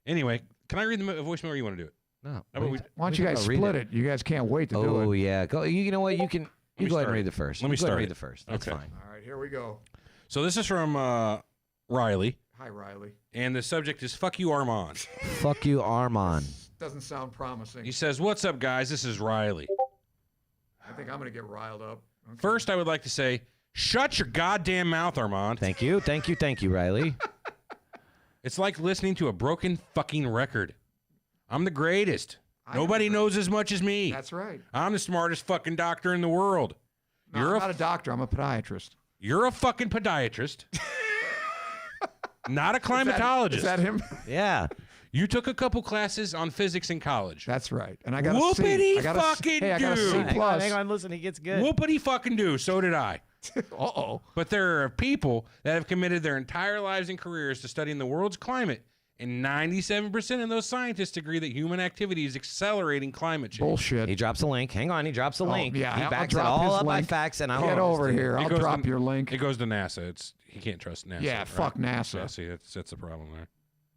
Anyway, can I read the voicemail or you want to do it? No. How about we- Why don't you guys split it? You guys can't wait to do it. Oh, yeah. Go. You know what? You can. You me go ahead and start read it. the first. Let me You go ahead and start read it. the first. That's Okay. fine. All right, here we go. So this is from Riley, Hi, Riley. and the subject is "Fuck you, Armand." Fuck you, Armand. Doesn't sound promising. He says, "What's up, guys? This is Riley. I think I'm going to get riled up. Okay. First, I would like to say, shut your goddamn mouth, Armand. Thank you, Riley. It's like listening to a broken fucking record. I'm the greatest. I Nobody am. knows as much as me. That's right. I'm the smartest fucking doctor in the world. No, You're I'm a not a doctor. I'm a podiatrist. You're a fucking podiatrist, not a climatologist. Is that him? Yeah. You took a couple classes on physics in college. That's right. And I got a C. Whoopity I got a C. fucking Hey, I got a do. C Hang on, plus. hang on. Listen, he gets good. Whoopity fucking do. So did I. Uh-oh. But there are people that have committed their entire lives and careers to studying the world's climate, and 97% of those scientists agree that human activity is accelerating climate change. Bullshit. He drops a link. Hang on, he drops a link. yeah, he I'll backs it drop all his up by link. facts, and I'll Get over here. It I'll goes drop to- your link. It goes to NASA. He can't trust NASA. Yeah, right? fuck NASA. Yeah, see, that's the problem there.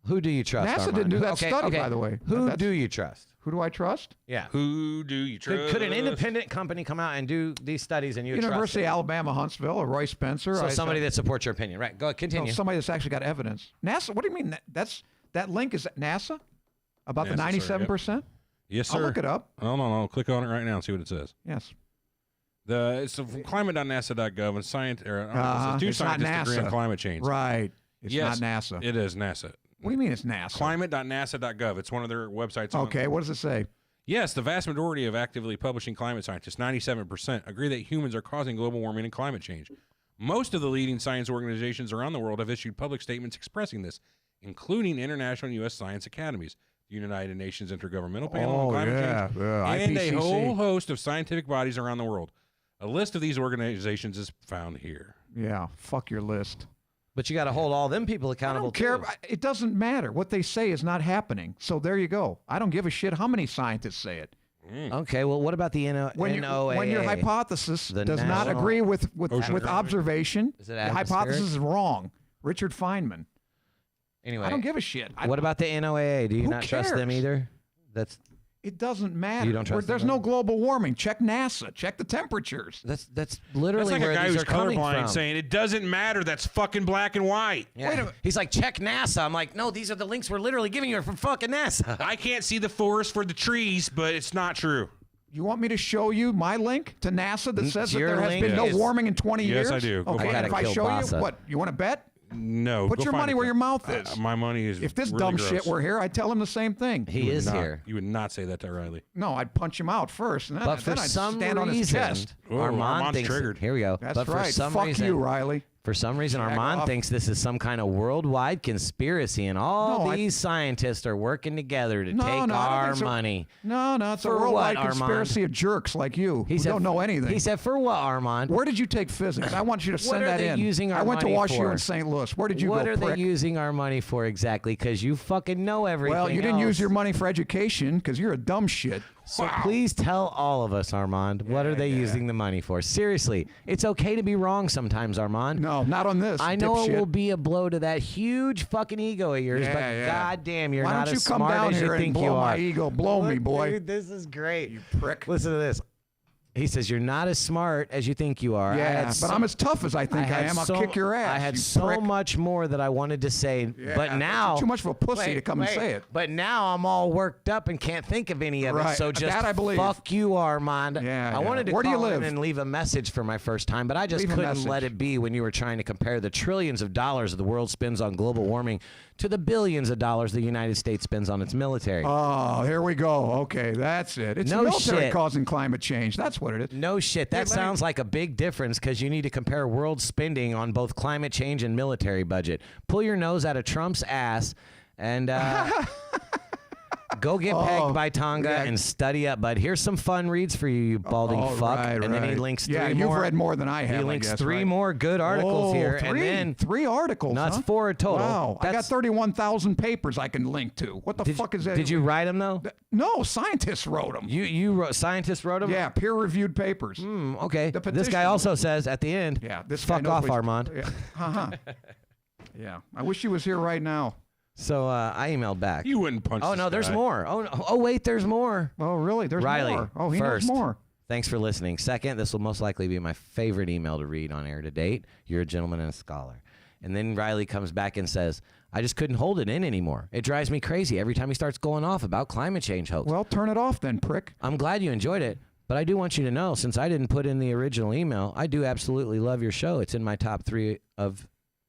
Who do you trust? NASA Armand? didn't do that Okay, study, okay. by the way. Who That's- do you trust? Who do I trust? Yeah. Who do you trust? Could an independent company come out and do these studies and you University of trust Alabama, Huntsville, or Roy Spencer. it? So somebody that supports your opinion. Right. Go continue. No, somebody that's actually got evidence. NASA, what do you mean? That link is NASA? About the NASA, sir, 97%? Yes, sir. I'll look it up. No. Click on it right now and see what it says. Yes. It's from climate.nasa.gov and science. Two it's not scientists agree on NASA. climate change. Right. It's Yes, not NASA. It is NASA. What do you mean it's NASA? Climate.nasa.gov. It's one of their websites. Okay, what does it say? Yes, the vast majority of actively publishing climate scientists, 97%, agree that humans are causing global warming and climate change. Most of the leading science organizations around the world have issued public statements expressing this, including international and U.S. science academies, the United Nations Intergovernmental Panel on Climate Change, and a IPCC. whole host of scientific bodies around the world. A list of these organizations is found here. Yeah, fuck your list. But you got to hold all them people I accountable don't care. too. It doesn't matter. What they say is not happening. So there you go. I don't give a shit how many scientists say it. Okay, well, what about the When your hypothesis The does not National agree with Oceanographic. observation, Is it the hypothesis atmospheric? is wrong. Richard Feynman. Anyway, I don't give a shit. what about the NOAA? Do you Who not trust them cares? either? It doesn't matter. You don't trust There's them? no global warming. Check NASA. Check the temperatures. That's literally That's like where a guy these who's are coming colorblind from. saying it doesn't matter. That's fucking black and white. Yeah. Wait a minute. He's like, check NASA. I'm like, no, these are the links we're literally giving you from fucking NASA. I can't see the forest for the trees, but it's not true. You want me to show you my link to NASA that says that Your there has link been no is- warming in 20 years? Yes, I do. Go Okay, find and it. if I Kill show Bassa. you, what? You want to bet? No. Put go your find money it where then. your mouth is. My money is. If this really dumb gross. shit were here, I'd tell him the same thing. He You would is not- here. You would not say that to Riley. No, I'd punch him out first, and then, But for then I'd some stand on his reason, chest. Oh, Armand Armand's thinks. triggered. Here we go. That's but for right. some Fuck reason, you, Riley. For some reason, Jack Armand off. thinks this is some kind of worldwide conspiracy, and all No, these scientists are working together to No, take no, I don't our think so. money. No, it's a For worldwide what, Armand? conspiracy of jerks like you who said, don't know anything. He said, "For what, Armand? Where did you take physics? I want you to send are that they in. using our I went to money wash you for? in St. Louis. Where did you What go, are prick? they using our money for exactly? Because you fucking know everything. Well, you didn't use else. your money for education because you're a dumb shit. So please tell all of us, Armand, what are they using the money for? Seriously, it's okay to be wrong sometimes, Armand. No, not on this. I know dipshit. it will be a blow to that huge fucking ego of yours, but Yeah. goddamn, you're Why not don't you as come smart down as here you and think blow you my are. ego? Blow me, Look, boy. Dude, this is great. You prick. Listen to this. He says you're not as smart as you think you are. Yeah, but I'm as tough as I think I had am. I'll so- kick your ass. I had you so prick. much more that I wanted to say, Yeah, but now you're too much of a pussy to come and say it. But now I'm all worked up and can't think of any of it. Right, So just that I believe. fuck you, Armand. Yeah, I yeah. wanted to Where do you call in live? and leave a message for my first time, but I just Leave a couldn't message. let it be when you were trying to compare the trillions of dollars the world spends on global warming to the billions of dollars the United States spends on its military. Oh, here we go. Okay, that's it. It's No the military shit. causing climate change. That's what it is. No shit. That let me- sounds like a big difference because you need to compare world spending on both climate change and military budget. Pull your nose out of Trump's ass and go get pegged by Tonga yeah. and study up, bud. Here's some fun reads for you, you balding Oh, fuck. right, and then he right. links Yeah, three you've more. read more than I have. He links I guess, three right? more good articles Oh, here, three? and then three articles. No, it's huh? four total. Wow, I got That's- 31,000 papers I can link to. What the fuck is that? Did you write them though? No, scientists wrote them. You wrote, scientists wrote them. Yeah, peer-reviewed papers. Okay. The This petition. guy also says at the end. Yeah, this guy fuck knows off, what he's- Armand. Yeah. Uh-huh. Yeah, I wish he was here right now. So I emailed back. You wouldn't punch. Oh this no, there's guy. more. Oh wait, there's more. Oh, really? There's Riley, more. Oh, he first, knows more. Thanks for listening. Second, this will most likely be my favorite email to read on air to date. You're a gentleman and a scholar. And then Riley comes back and says, I just couldn't hold it in anymore. It drives me crazy every time he starts going off about climate change hoax. Well, turn it off then, prick. I'm glad you enjoyed it, but I do want you to know, since I didn't put in the original email, I do absolutely love your show. It's in my top 3 of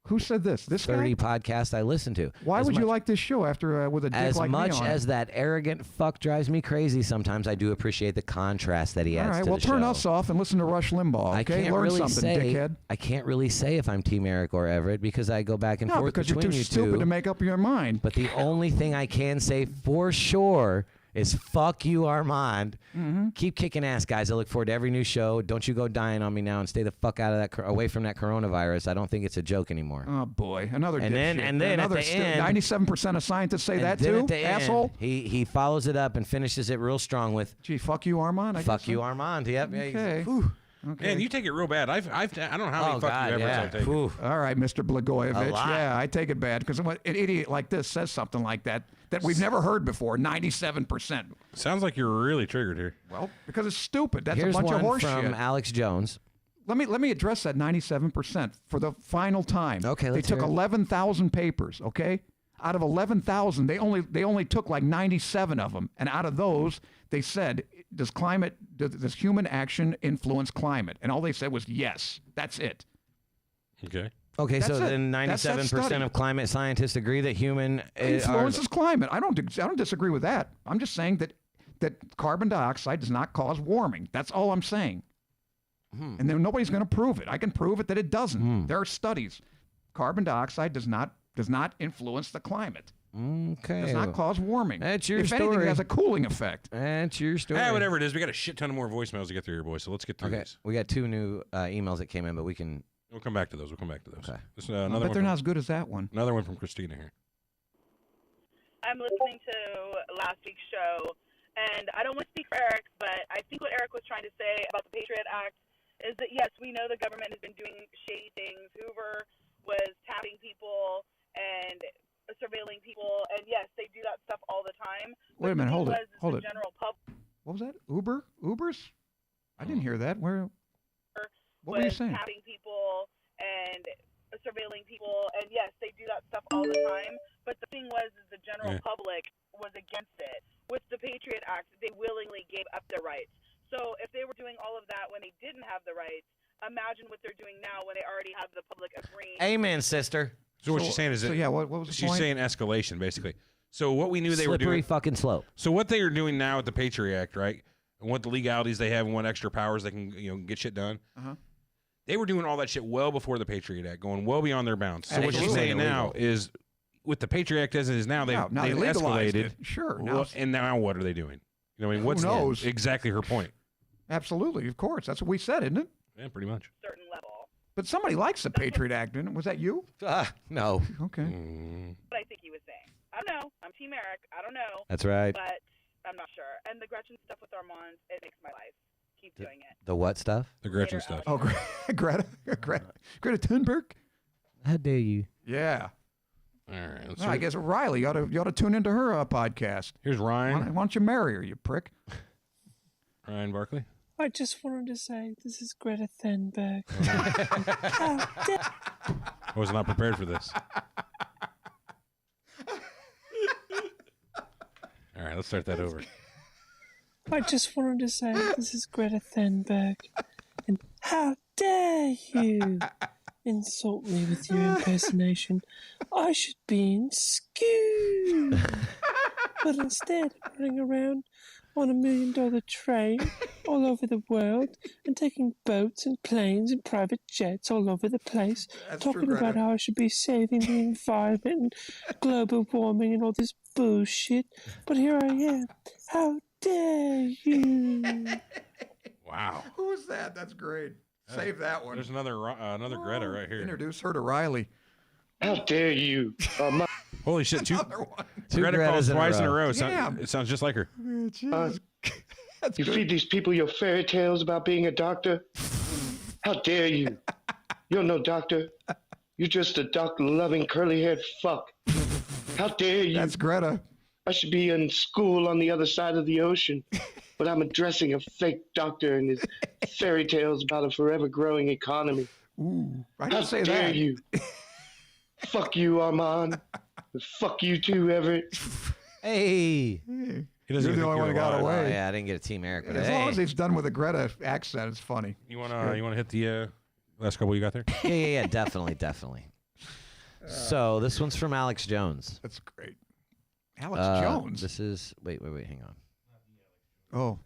Who said this? This 30 guy? podcasts I listen to. Why As would you much- like this show after with a dick As like much me on as it? that arrogant fuck drives me crazy sometimes, I do appreciate the contrast that he adds All right, to well, the turn show. us off and listen to Rush Limbaugh. I Okay, can't learn really something, say, dickhead. I can't really say if I'm Team Eric or Everett because I go back and No, forth because you're between too you stupid two. to make up your mind. But the only thing I can say for sure is fuck you, Armand. Mm-hmm. Keep kicking ass, guys. I look forward to every new show. Don't you go dying on me now and stay the fuck out of that, away from that coronavirus. I don't think it's a joke anymore. Oh boy, another And then- dipshit. and then at another the end- 97% of scientists say And that then too, at the end, asshole. he follows it up and finishes it real strong with Gee, fuck you, Armand. I fuck guess you, so. Armand. Yep. yeah, Okay. whew. Okay. Man, you take it real bad. I don't know how many fuck you ever I've taken. Ooh. All right, Mr. Blagojevich. A lot. Yeah, I take it bad because an idiot like this says something like that we've never heard before. 97%. Sounds like you're really triggered here. Well, because it's stupid. That's Here's a bunch one of horse from shit. Alex Jones. Let me address that 97% for the final time. Okay, they let's took hear it. 11,000 papers. Okay, out of 11,000, they only took like 97 of them, and out of those, they said, does human action influence climate? And all they said was yes. That's it. Okay. Okay, That's so it. then That's that 97% study. of climate scientists agree that human Influences climate. I don't disagree with that. I'm just saying that carbon dioxide does not cause warming. That's all I'm saying. And then nobody's going to prove it. I can prove it that it doesn't. There are studies. Carbon dioxide does not influence the climate. Okay. Does not cause warming. That's your if anything, story. it has a cooling effect. That's your story. Whatever it is, we got a shit ton of more voicemails to get through here, boys. So let's get through Okay, these. we got 2 new emails that came in, but we can. We'll come back to those. Okay. This, I another bet one they're not as good as that one. Another one from Christina here. I'm listening to last week's show, and I don't want to speak for Eric, but I think what Eric was trying to say about the Patriot Act is that, yes, we know the government has been doing shady things. Hoover was tapping people and surveilling people, and yes, they do that stuff all the time. Wait a minute, hold it. The general public What was that? Ubers? I didn't hear that. What were you saying? tapping people and surveilling people, and yes, they do that stuff all the time. But the thing was, is the general public was against it. With the Patriot Act, they willingly gave up their rights. So if they were doing all of that when they didn't have the rights, imagine what they're doing now when they already have the public agreeing. Amen, sister. So what she's saying is that what was the she's point? saying escalation, basically. So what we knew they were Slippery doing. fucking slope. So what they are doing now with the Patriot Act, right? And what the legalities they have and what extra powers they can get shit done. Uh-huh. They were doing all that shit well before the Patriot Act, going well beyond their bounds. So what she's Absolutely saying now is, with the Patriot Act as it is now, they've they legalized escalated. it. Sure. And now what are they doing? You know, I mean, Who what's knows? exactly her point? Absolutely, of course. That's what we said, isn't it? Yeah, pretty much. Certain level. But somebody likes the Patriot Act, didn't it? Was that you? No. Okay. What I think he was saying. I don't know. I'm Team Eric. I don't know. That's right. But I'm not sure. And the Gretchen stuff with Armand, it makes my life. Keep doing it. The what stuff? The Gretchen stuff. Oh, Greta Thunberg? How dare you? Yeah. All right. Well, I guess Riley, you ought to tune into her podcast. Here's Ryan. Why don't you marry her, you prick? Ryan Barkley. I just wanted to say this is Greta Thunberg. I was not prepared for this. All right, let's start that over. I just wanted to say this is Greta Thunberg. And how dare you insult me with your impersonation? I should be in school. But instead, I'm running around on $1 million train all over the world and taking boats and planes and private jets all over the place, talking about how I should be saving the environment and global warming and all this bullshit. But here I am. How dare you? Wow. Who was that? That's great. Save that one. There's another Greta right here. Introduce her to Riley. How dare you? Holy shit! Two Greta Gretas calls twice in a row. Yeah. It sounds just like her. You feed these people your fairy tales about being a doctor? How dare you? You're no doctor. You're just a doctor-loving, curly-haired fuck. How dare you? That's Greta. I should be in school on the other side of the ocean, but I'm addressing a fake doctor and his fairy tales about a forever-growing economy. Ooh, I How didn't say dare that. you? Fuck you, Armand. Fuck you too, Everett. Hey. He doesn't You're the even only one think that got you're alive. away. Yeah, I didn't get a Team Eric. But As long as it's done with a Greta accent, it's funny. You wanna hit the last couple you got there? Yeah, definitely. So this one's from Alex Jones. That's great. Alex Jones. This is wait, hang on. Oh,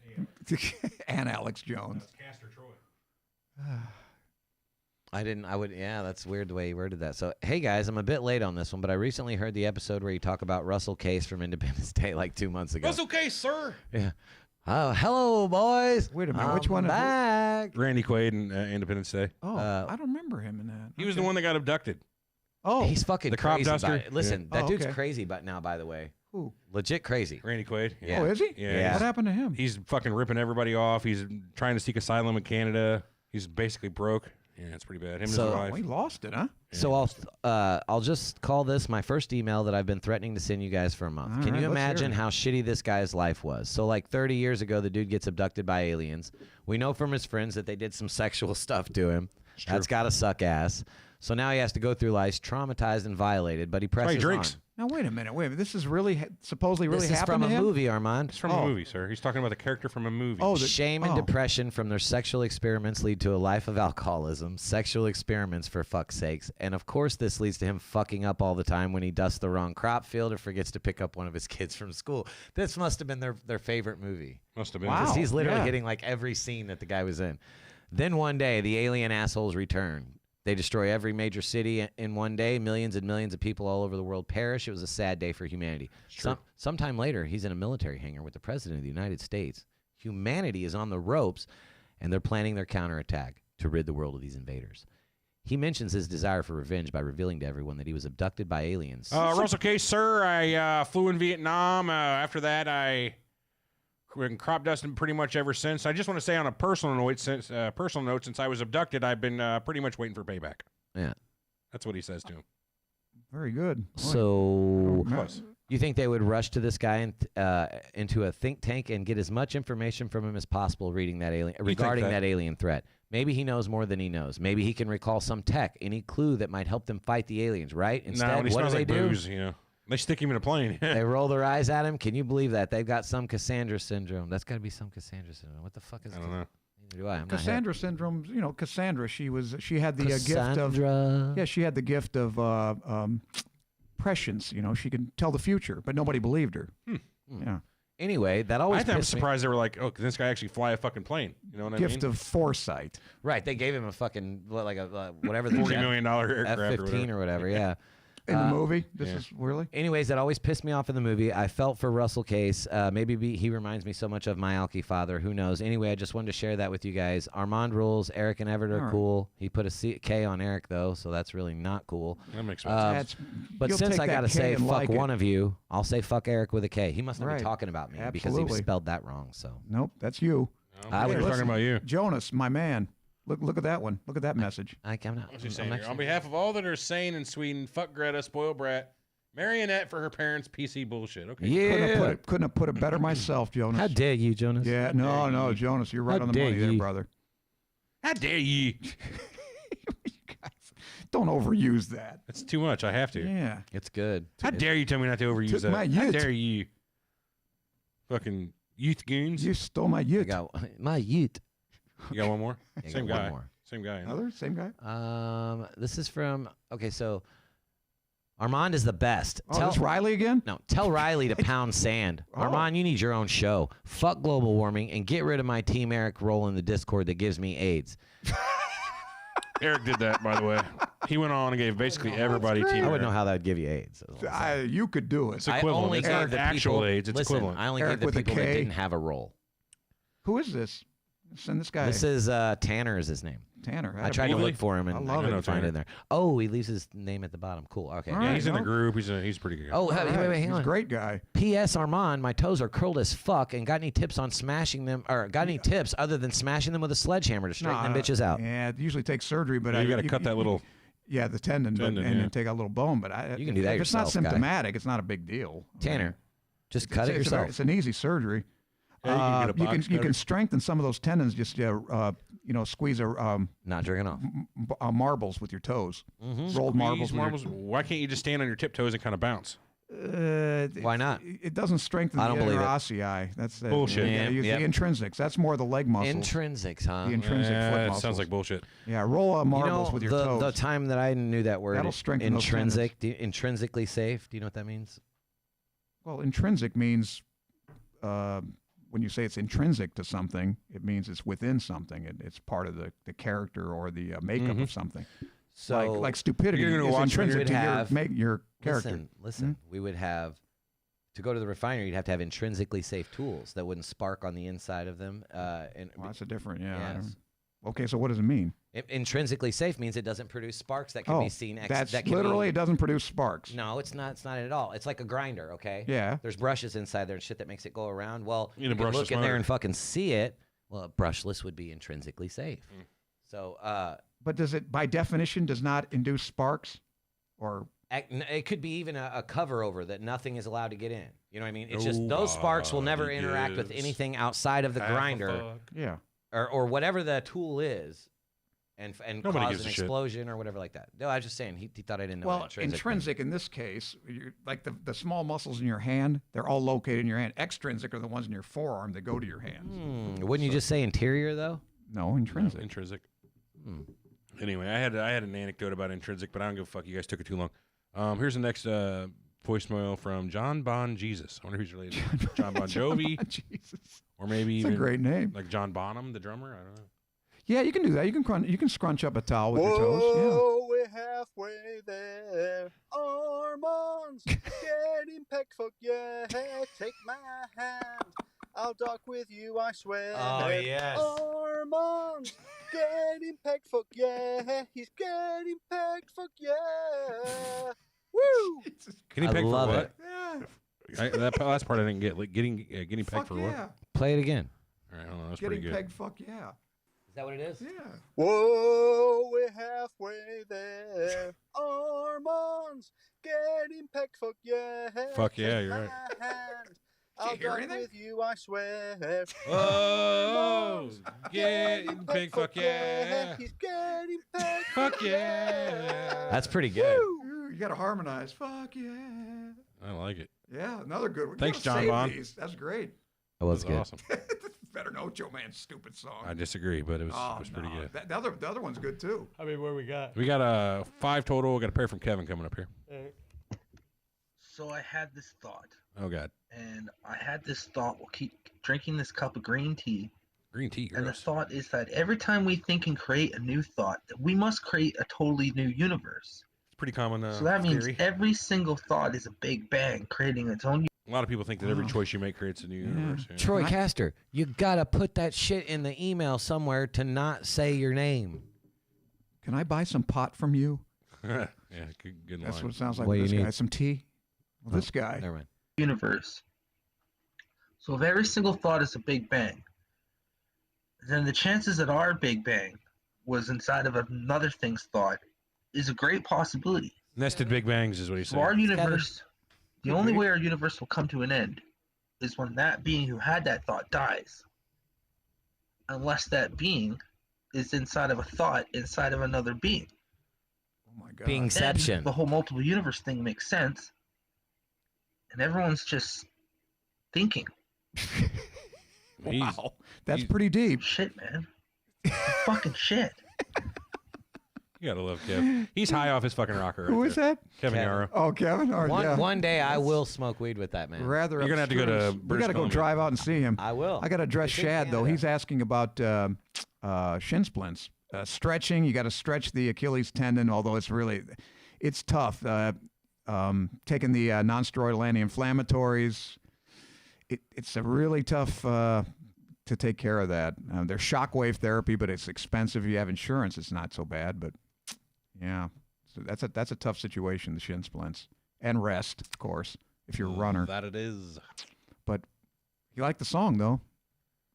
and Alex Jones. Castor Troy. Yeah, that's weird the way he worded that. So, hey guys, I'm a bit late on this one, but I recently heard the episode where you talk about Russell Case from Independence Day like 2 months ago. Russell Case, sir. Yeah. Oh, hello, boys. Wait a minute, I'm which one? back. Randy Quaid and Independence Day. Oh, I don't remember him in that. He was the one that got abducted. Oh, He's fucking The crop crazy. duster? Listen, Yeah. that Oh, dude's okay. crazy now, by the way. Who? Legit crazy. Randy Quaid. Yeah. Oh, is he? Yeah. What happened to him? He's fucking ripping everybody off. He's trying to seek asylum in Canada. He's basically broke. Yeah, it's pretty bad. Him and his So- wife. We lost it, huh? So I'll just call this my first email that I've been threatening to send you guys for a month. All Can right, you let's hear imagine it. how shitty this guy's life was? So like 30 years ago, the dude gets abducted by aliens. We know from his friends that they did some sexual stuff to him. That's gotta suck ass. So now he has to go through life traumatized and violated, but he presses he drinks. on. Now wait a minute. This is really supposedly really This is happened from to a him? movie, Armand. It's from a movie, sir. He's talking about the character from a movie. Oh, Shame and depression from their sexual experiments lead to a life of alcoholism, sexual experiments for fuck's sakes. And of course, this leads to him fucking up all the time when he dusts the wrong crop field or forgets to pick up one of his kids from school. This must have been their favorite movie. Must have been. Because he's literally yeah. hitting like every scene that the guy was in. Then one day, the alien assholes return. They destroy every major city in one day. Millions and millions of people all over the world perish. It was a sad day for humanity. Sometime later, he's in a military hangar with the President of the United States. Humanity is on the ropes, and they're planning their counterattack to rid the world of these invaders. He mentions his desire for revenge by revealing to everyone that he was abducted by aliens. Russell Case, sir. I flew in Vietnam. After that, I been crop dusting pretty much ever since. I just want to say on a personal note, since I was abducted, I've been pretty much waiting for payback. Yeah. That's what he says to him. Very good. So, Close. you think they would rush to this guy into a think tank and get as much information from him as possible regarding that alien threat? Maybe he knows more than he knows. Maybe he can recall some tech, any clue that might help them fight the aliens, right? Instead, he what do smells they like do? booze, you know. They stick him in a plane. They roll their eyes at him. Can you believe that? They've got some Cassandra syndrome. That's got to be some Cassandra syndrome. What the fuck is I don't know. Neither do I. I'm not Cassandra syndrome. You know, Cassandra. She had the gift of. Cassandra. Yeah, she had the gift of prescience. You know, she could tell the future, but nobody believed her. Yeah. Anyway, that always I'm pissed me. surprised they were like, oh, can this guy actually fly a fucking plane? You know what I mean? Gift of foresight. Right, they gave him a fucking whatever the $40 million aircraft or F-15 or whatever. Yeah. In the movie, this is really. Anyways, that always pissed me off in the movie. I felt for Russell Case. Maybe he reminds me so much of my alky father. Who knows? Anyway, I just wanted to share that with you guys. Armand rules. Eric and Everett are All right. cool. He put a K on Eric though, so that's really not cool. That makes sense. But You'll since take I that gotta K say and fuck like it. one of you, I'll say fuck Eric with a K. He must not Right. be talking about me because he Absolutely. spelled that wrong. So Nope, that's you. I We're would talking about you. Jonas, my man. Look at that one. Look at that message. I'm not. What's he I'm saying here? actually- On behalf of all that are sane in Sweden, fuck Greta, spoiled brat, Marionette for her parents' PC bullshit. Okay. Yeah. Couldn't have put it better myself, Jonas. How dare you, Jonas? Yeah, no, Jonas, you're right How on the money dare there, ye. brother. How dare ye? Don't overuse that. That's too much. I have to. Yeah. It's good. How dare you tell me not to overuse Took that? my How youth. dare you? Fucking youth goons. You stole my I youth. got my youth. You got one more? I Same got one guy. more. Same guy. huh? Other same guy. This is from. Okay, so Armand is the best. Oh, that's Riley again? No, tell Riley to pound sand. Oh. Armand, you need your own show. Fuck global warming and get rid of my Team Eric role in the Discord that gives me AIDS. Eric did that, by the way. He went on and gave basically everybody team. I wouldn't know how that would give you AIDS. You could do it. It's equivalent. I only It's gave not the actual people, AIDS. It's listen, equivalent. I only Eric gave the with a people that K. didn't have a role. Who is this? Send this guy. This is Tanner is his name. Tanner. I tried to Really? look for him and I I love couldn't it. find it in there. Oh, he leaves his name at the bottom. Cool. Okay. All Yeah, right. he's in the no. group. He's a pretty good guy. Oh, All wait, right. hang He's on. a great guy. P.S. Armand, my toes are curled as fuck, and got any tips on smashing them, or got any tips other than smashing them with a sledgehammer to straighten them bitches out? Yeah, it usually takes surgery, but you got to cut that little. Yeah, the tendon, Tendon, and yeah. then take out a little bone. But You can do that if yourself, it's guy. not symptomatic, it's not a big deal. Tanner, just cut it It's yourself. It's an easy surgery. Yeah, you can get a box you cutter. can strengthen some of those tendons. Just squeeze Not jerking off. marbles with your toes. Mm-hmm. Rolled marbles. Squeeze marbles. Why can't you just stand on your tiptoes and kind of bounce? Why not? It doesn't strengthen I the don't believe it. interossei. That's Bullshit. Yeah, use Yep. the intrinsics. That's more the leg muscles. Intrinsics, huh? The intrinsic foot It muscles. sounds like bullshit. Yeah, roll marbles with your the, toes. the time that I knew that word, That'll strengthen those intrinsic, intrinsically safe. Do you know what that means? Well, intrinsic means when you say it's intrinsic to something, it means it's within something. It's part of the character or the makeup of something. So, like stupidity You're gonna is watch intrinsic would to have- your character. Listen. We would have to go to the refinery. You'd have to have intrinsically safe tools that wouldn't spark on the inside of them. And Well, that's a different, yeah. I Yes. don't- Okay, so what does it mean? Intrinsically safe means it doesn't produce sparks that can be seen. That's that can literally, be, it doesn't produce sparks. No, it's not. It's not at all. It's like a grinder. Okay. Yeah. There's brushes inside there and shit that makes it go around. Well, You need a can brushless look in there motor. and fucking see it. Well, a brushless would be intrinsically safe. So, but does it, by definition, does not induce sparks? Or it could be even a cover over that nothing is allowed to get in. You know what I mean? It's just those sparks will never interact with anything outside of the grinder. Yeah. Or whatever the tool is. And Nobody cause gives an a shit. explosion or whatever like that. No, I was just saying he thought I didn't know. Well, what intrinsic in this case, like the small muscles in your hand, they're all located in your hand. Extrinsic are the ones in your forearm that go to your hands. Wouldn't you just say interior though? No, intrinsic. No, intrinsic. Anyway, I had an anecdote about intrinsic, but I don't give a fuck. You guys took it too long. Here's the next voicemail from John Bon Jesus. I wonder who's related. John Bon Jovi. Jesus. Or maybe It's even a great name. like John Bonham, the drummer. I don't know. Yeah, you can do that. You can scrunch up a towel with your toes. Whoa, we're halfway there. Armand's getting pegged, fuck yeah. Take my hand. I'll dock with you, I swear. Oh, yes. Armand's getting pegged, fuck yeah. He's getting pegged, fuck yeah. Woo! Getting pegged for love what? Yeah. That last part I didn't get. Like getting pegged Fuck for yeah. what? Play it again. All right, hold on. That's Getting pretty good. pegged, fuck yeah. Is that what it is? Yeah. Whoa, we're halfway there. Armand's getting pegged, fuck yeah. Fuck yeah, Take you're my right. hand. Did you I'll hear dock anything? with you, I swear. Oh, getting pegged, fuck yeah. He's getting pegged, Fuck yeah. That's pretty good. Ooh, you got to harmonize. Fuck yeah. I like it. Yeah, another good one. You Thanks, gotta John save Bon. these. That's great. That was That good. awesome. Better know Joe Man's stupid song. I disagree, but it was Oh, pretty no. good. The other one's good too. I mean, where we got? We got 5 total. We got a pair from Kevin coming up here. So I had this thought, Oh God, and I had this thought. We'll keep drinking this cup of green tea. green tea. And the Gross. thought is that every time we think and create a new thought, that we must create a totally new universe. It's pretty common. So that means theory. every single thought is a big bang, creating its own. A lot of people think that every choice you make creates a new universe. Yeah. Troy Castor, you gotta put that shit in the email somewhere to not say your name. Can I buy some pot from you? Yeah, good That's line. what it sounds like. What With do this you guy, need? some tea. Well, this guy. Never mind. Universe. So if every single thought is a big bang, then the chances that our big bang was inside of another thing's thought is a great possibility. Nested Big Bangs is what he So said. our universe, the only way our universe will come to an end is when that being who had that thought dies. Unless that being is inside of a thought inside of another being. Oh my God. Beingception. Then the whole multiple universe thing makes sense. And everyone's just thinking. Wow, that's pretty deep. Shit, man. Fucking shit. You gotta love Kev. He's high off his fucking rocker. Who right is there. that? Kevin Kevin. Yarrow. Oh, Kevin. Or, yeah. One day I will smoke weed with that man. Rather, You're gonna have to go to abstruse. We British got to go Columbia. drive out and see him. I will. I got to address It's in Shad though. Canada. He's asking about shin splints, stretching. You got to stretch the Achilles tendon, although it's tough. Taking the non-steroidal anti-inflammatories, it's a really tough to take care of that. There's shockwave therapy, but it's expensive. If you have insurance, it's not so bad. But yeah, so that's a tough situation. The shin splints and rest, of course, if you're a runner. That it is. But you like the song though.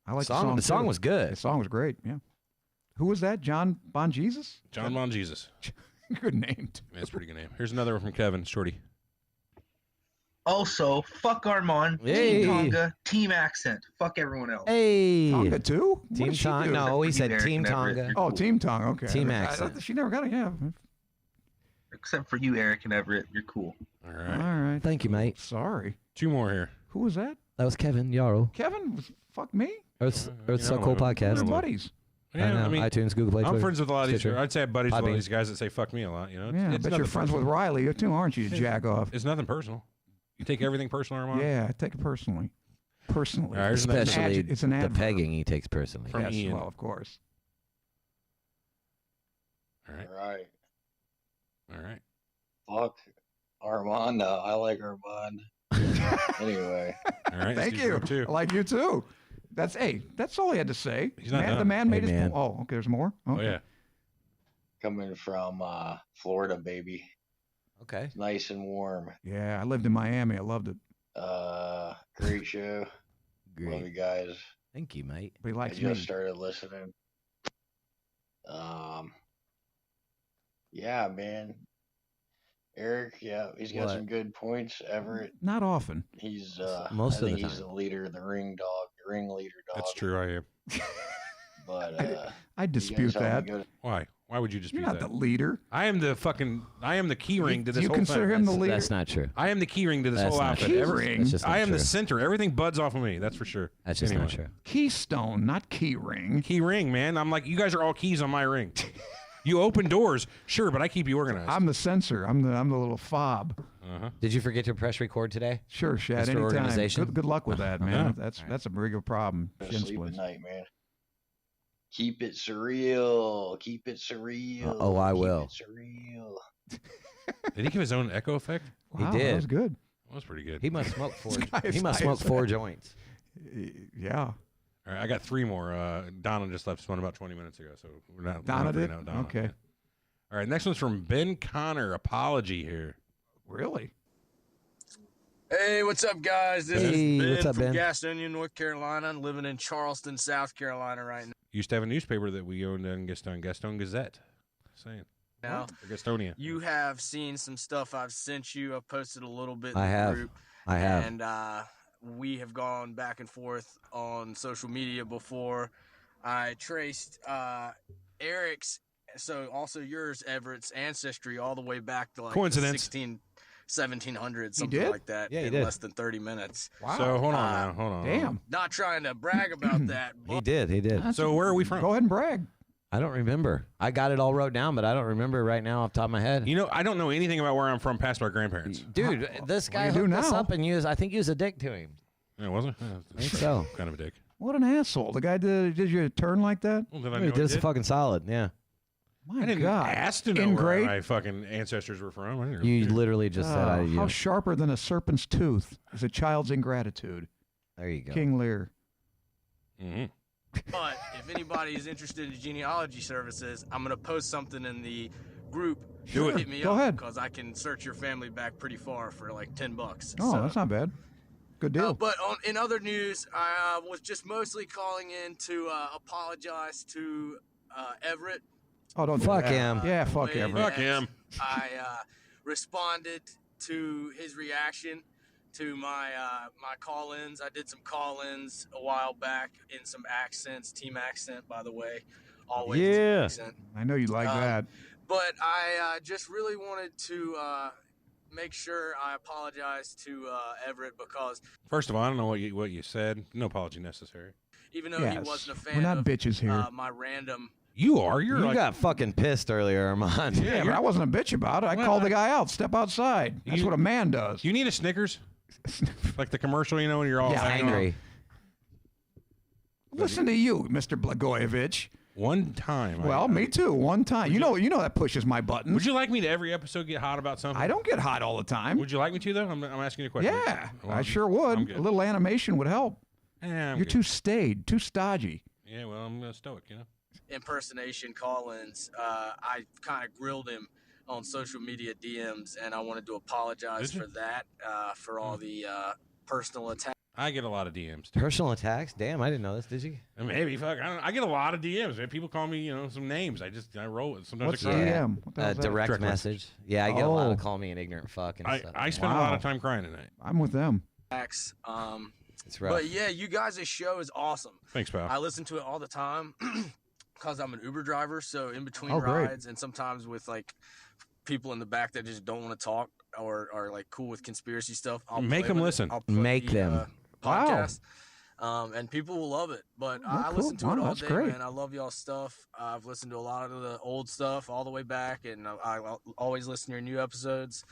I like the song. The song too. was good. The song was great. Yeah. Who was that? John Bon Jesus? John Bon Jesus. Good name. That's a pretty good name. Here's another one from Kevin Shorty. Also, fuck Armand, Hey. Team Tonga, Team Accent. Fuck everyone else. Hey. Tonga too? What Team did she Tonga. do? No, he Except said for you, Team Eric and Everett. Tonga. Oh, Team Tonga. Okay. Team I- Accent. she never got it. Yeah. Except for you, Eric and Everett. You're cool. All All right. right. Thank you, mate. Sorry. 2 more here. Who was that? That was Kevin Yarrow. Kevin? Fuck me? Earth's you So know, Cool I- podcast. We're buddies. Yeah, I know. I mean, iTunes, Google Play. I'm Twitter, friends with a lot of these. Stitcher. I'd say I'm buddies with a lot of Podbean. these guys that say "fuck me" a lot. You know, Yeah, I bet you're friends with Riley you too, aren't you? You jack off. It's nothing personal. You take everything personal, Armand. Yeah, I take it personally. Personally. All right, here's the next Especially It's an the adverb. pegging he takes personally. From Yes, Ian. well, of course. All right. Right. All right. Fuck Armand. I like Armand. Anyway. All right. Thank you. I like you too. That's all he had to say. He's not The done. man made Hey, his man. point. Oh, okay, there's more? Oh Okay. yeah. Coming from Florida, baby. Okay. Nice and warm. Yeah, I lived in Miami. I loved it. Great show. Love you Great. guys. Thank you, mate. But he I likes just me. started listening. Yeah, man. Eric, yeah, he's got What? some good points. Everett, Not often. he's Most I of think the he's time. the leader, the ringleader dog. That's true. I am. But I dispute that. Why? Why would you dispute You're not that? the leader. I am the key ring to this you whole consider thing. him the leader? That's not true. I am the key ring to this That's whole not outfit. true. Key That's just not I am the true. center. Everything buds off of me. That's for sure. That's just not true. Keystone, not key ring. Key ring, man. I'm like, you guys are all keys on my ring. You open doors, sure, but I keep you organized. I'm the censor. I'm the little fob. Did you forget to press record today? Sure, Shad. Mr. Anytime. Organization? Good luck with that, man. Yeah. That's a bigger problem. Go to Shin sleep at splints. night, man. Keep it surreal. Keep it surreal. Oh, I will. Keep it surreal. Did he give his own echo effect? Wow, he did. That was good. That was pretty good. He must smoke four. Guy's He must high smoke as 4 that. joints. Yeah. All right, I got 3 more. Donna just left one about 20 minutes ago, so we're not. Donna we're did? not Donna. Okay. All right, next one's from Ben Connor. Apology here. Really? Hey, what's up, guys? This Hey, is Ben what's up, from Ben? Gastonia, North Carolina. I'm living in Charleston, South Carolina right Used to have a newspaper that we owned in Gaston Gazette. Saying. now. Or Gastonia. You have seen some stuff I've sent you. I've posted a little bit in I the have. group. I have. And we have gone back and forth on social media before. I traced Eric's, so also yours, Everett's ancestry all the way back to like Coincidence. the 1700s, something did? like that, Yeah, he in did. less than 30 minutes. Wow. So hold on now. Hold on. Damn. Not trying to brag about that, He but did. He did. So where are we from? Go ahead and brag. I don't remember. I got it all wrote down, but I don't remember right now off the top of my head. You know, I don't know anything about where I'm from past my grandparents. Dude, this guy you do hooked us now? up and I think you was a dick to him. Yeah, wasn't? Yeah, I think so. Kind of a dick. What an asshole. The guy did you a turn like that? Well, did I He know did he us did? fucking solid. Yeah. My I didn't God. ask to know In where grade? my fucking ancestors were from. I didn't You really care. literally just said I How sharper than a serpent's tooth is a child's ingratitude. There you go. King Lear. Mhm. But if anybody is interested in genealogy services, I'm gonna post something in the group. Do it. Hit me Go up ahead. because I can search your family back pretty far for like $10. Oh, So- that's not bad. Good deal. But in other news, I was just mostly calling in to apologize to Everett. Oh, don't do Fuck that. him. Yeah, the fuck way Everett. Fuck him. I responded to his reaction to my my call-ins. I did some call-ins a while back in some accents, team accent, by the way. Always team Yeah. accent. I know you like that. But I just really wanted to make sure I apologize to Everett because First of all, I don't know what you said. No apology necessary. even though he Yes. wasn't a We're fan not of bitches here. my random You are. You're You like. got fucking pissed earlier, Armand. Yeah, but I wasn't a bitch about it. I Well, called the guy out. Step outside. That's You- what a man does. You need a Snickers, like the commercial, you know, when you're all Yeah, hanging Angry. Listen to you, Mr. Blagojevich. One time. Well, me too. One time. You know that pushes my buttons. Would you like me to every episode get hot about something? I don't get hot all the time. Would you like me to though? I'm asking you a question. Yeah, Well, I sure I'm would. good. A little animation would help. Yeah, I'm You're good. too staid, too stodgy. Yeah, well, I'm stoic, you know. impersonation call-ins, I kind of grilled him on social media DMs, and I wanted to apologize Did you? for that, for all the personal attacks. I get a lot of DMs. Too. Personal attacks? Damn, I didn't know this. Did you? Maybe fuck. I get a lot of DMs. Man. People call me, some names. I roll it. Sometimes What's I cry. DM? What the hell's that? Direct Direct message. Yeah, I get a lot Oh. of call me an ignorant fuck and stuff. I spend a lot of time crying tonight. I'm with them. It's rough. But yeah, you guys' show is awesome. Thanks, pal. I listen to it all the time because I'm an Uber driver. So in between Oh, great. rides, and sometimes with like people in the back that just don't want to talk or are like cool with conspiracy stuff, I'll Make play them with it. listen. I'll put Make the, them. Wow. podcast. And people will love it. But I cool. listen to it Wow, all that's day, great. man. I love y'all stuff. I've listened to a lot of the old stuff all the way back, and I always listen to your new episodes.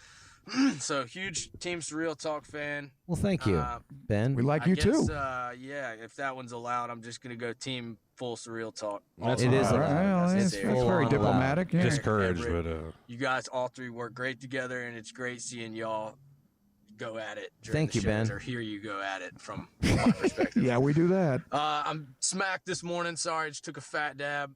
So huge Team Surreal Talk fan. Well, thank you, Ben. We like I you guess, too. Yeah, if that one's allowed, I'm just gonna go Team Full Surreal Talk. That's It is All allowed. right, well, That's that's it. very Full-on diplomatic. Yeah. Discouraged, Everett. but You guys all three work great together, and it's great seeing y'all go at it. During Thank the you, shows, Ben. Or hear you go at it from my perspective. Yeah, we do that. I'm smacked this morning. Sorry, I just took a fat dab.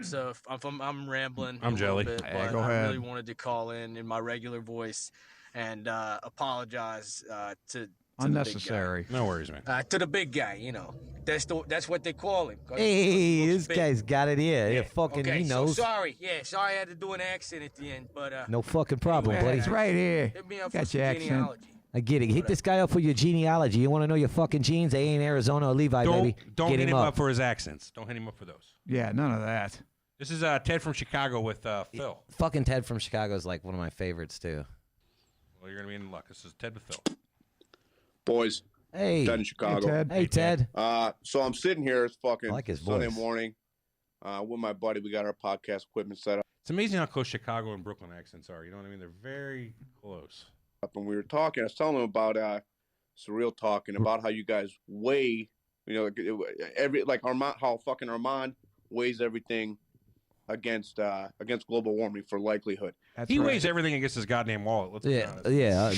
So if I'm rambling. I'm a little jelly. Bit, Hey, but go I ahead. really wanted to call in my regular voice and apologize to Unnecessary. No worries, man. To the big guy, you know. That's what they call him. Hey, this guy's got it here. Yeah, fucking, Okay, he knows. so sorry. Yeah, sorry I had to do an accent at the end, but No fucking problem, anyway, buddy. It's right here. hit me up for Got some your accent. genealogy. I get it. Hit this guy up for your genealogy. You want to know your fucking genes? They ain't Arizona or Levi, baby. Don't Get hit him up for his accents. Don't hit him up for those. Yeah, none of that. This is Ted from Chicago with Phil. Fucking Ted from Chicago is like one of my favorites, too. Well, you're going to be in luck. This is Ted with Phil. Boys. Hey. Ted in Chicago. Hey, Ted. So I'm sitting here. It's fucking I like his Sunday voice. morning with my buddy. We got our podcast equipment set up. It's amazing how close Chicago and Brooklyn accents are. You know what I mean? They're very close. And we were talking. I was telling him about Surreal talking about how you guys weigh, how fucking Armand weighs everything against global warming for likelihood. He weighs everything against his goddamn wallet. Let's be honest. Yeah.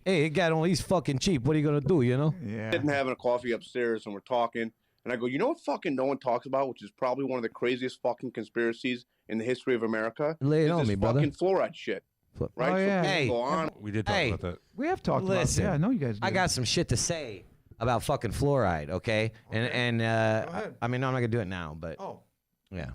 Hey, it got on. He's fucking cheap. What are you gonna do? You know? Yeah. Sitting having a coffee upstairs, and we're talking, and I go, you know what fucking no one talks about, which is probably one of the craziest fucking conspiracies in the history of America. Lay it is on this me, brother. fucking fluoride shit. Right? Oh, yeah. So Hey. people go on. We did talk Hey. about that. We have talked Listen, about it. Yeah, I know you guys do. I got some shit to say about fucking fluoride, okay? And I mean, no, I'm not gonna do it now, but yeah.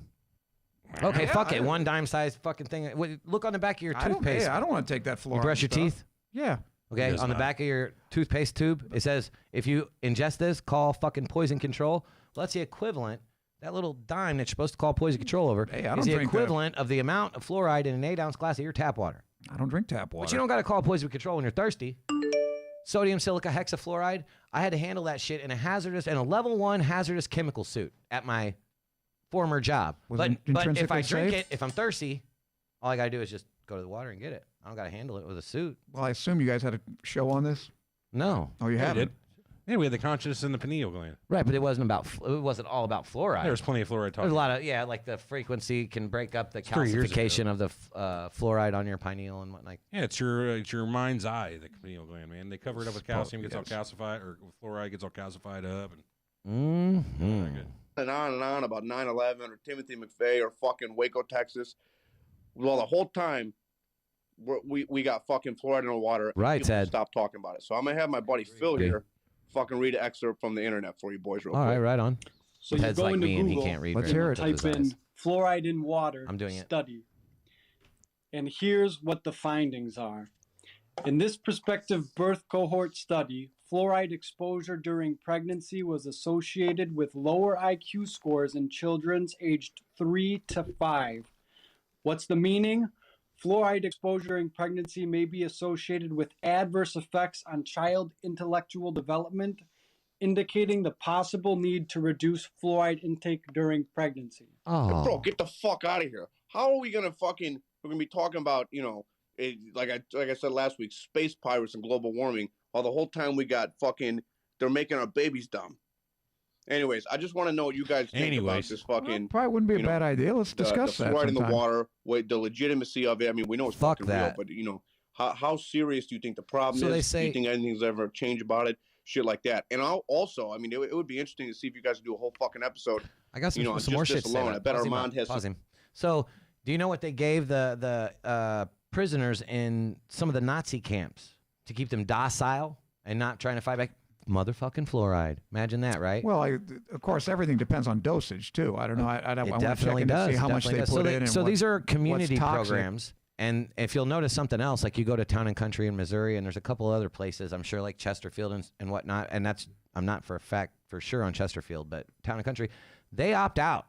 Okay, fuck it. One dime size fucking thing. Look on the back of your toothpaste. I don't want to take that fluoride. You brush your stuff. teeth? Yeah. Okay, does on the not. back of your toothpaste tube, it says, if you ingest this, call fucking poison control. Well, that's the equivalent. That little dime that you're supposed to call poison control over Hey, I is don't the drink that. equivalent of the amount of fluoride in an 8-ounce glass of your tap water. I don't drink tap water. But you don't got to call poison control when you're thirsty. Sodium silica hexafluoride. I had to handle that shit in a level 1 hazardous chemical suit at my former job. Was But it if I intrinsically drink safe? it, if I'm thirsty, all I got to do is just go to the water and get it. I don't got to handle it with a suit. Well, I assume you guys had a show on this. No. Oh, you Yeah, we haven't. did. Yeah, we had the consciousness and the pineal gland. Right, but it wasn't all about fluoride. There was plenty of fluoride talk. There's a lot of, like the frequency can break up the 3 years ago. calcification of the fluoride on your pineal and whatnot. Yeah, it's your mind's eye, the pineal gland, man. They cover it up with calcium, gets all calcified, or fluoride gets all calcified up. And And on about 9/11 or Timothy McVeigh or fucking Waco, Texas. Well, the whole time we got fucking fluoride in our water. Right, People Ted. Stop talking about it. So I'm gonna have my buddy Phil Okay. here fucking read an excerpt from the internet for you boys real All quick. right, right on. So you Ted's go like into me and he Google, can't read Let's very hear much it. with type his in eyes. fluoride in water I'm doing it. study. And here's what the findings are. In this prospective birth cohort study, fluoride exposure during pregnancy was associated with lower IQ scores in children aged 3 to 5. What's the meaning? Fluoride exposure during pregnancy may be associated with adverse effects on child intellectual development, indicating the possible need to reduce fluoride intake during pregnancy. Oh. Bro, get the fuck out of here. How are we gonna fucking? We're gonna be talking about like I said last week, space pirates and global warming, while the whole time we got fucking they're making our babies dumb. Anyways, I just want to know what you guys think about this fucking. Probably wouldn't be a bad idea. Let's discuss the that fluoride in the sometime. water, the legitimacy of it. I mean, we know it's Fuck fucking that. real, but how serious do you think the problem So is? they Do say- you think anything's ever changed about it? Shit like that. And I'll also, I mean, it would be interesting to see if you guys do a whole fucking episode. I got some, on some more just shit this to say. alone. about I it. bet Pause him Armand up. has Pause some. him. So, do you know what they gave the prisoners in some of the Nazi camps to keep them docile and not trying to fight back? Motherfucking fluoride. Imagine that, right? Well, of course, everything depends on dosage too. I don't know. I want to check definitely in to does. see how much they Definitely put does. in. And So these are what's community toxic. programs. And if you'll notice something else, like you go to Town and Country in Missouri, and there's a couple other places, I'm sure, like Chesterfield and whatnot. And I'm not for a fact for sure on Chesterfield, but Town and Country, they opt out.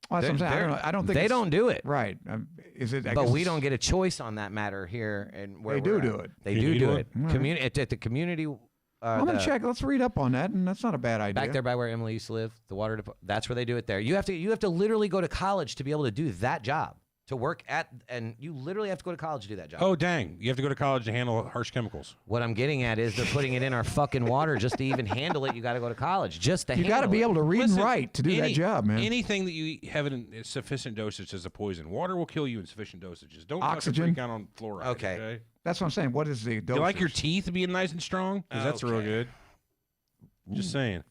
Well, that's what I'm saying. I don't think they it's- don't do it. Right. Is it? I But guess we it's- don't get a choice on that matter here. And where They do we're do at. it. They You do do do it? it. All right. At the community. I'm gonna check. Let's read up on that, and that's not a bad idea. Back there by where Emily used to live, the water department. That's where they do it there. You have to literally go to college to be able to do that job, to work at, and you literally have to go to college to do that job. Oh, dang. You have to go to college to handle harsh chemicals. What I'm getting at is they're putting it in our fucking water just to even handle it. You got to go to college just to You handle got to be it. able to read and write to do that job, man. Anything that you have in sufficient dosage is a poison. Water will kill you in sufficient dosages. Don't Oxygen? fucking freak out on fluoride. Okay. That's what I'm saying. What is the dosage? You like your teeth being nice and strong? Because that's real Okay. good. Just saying.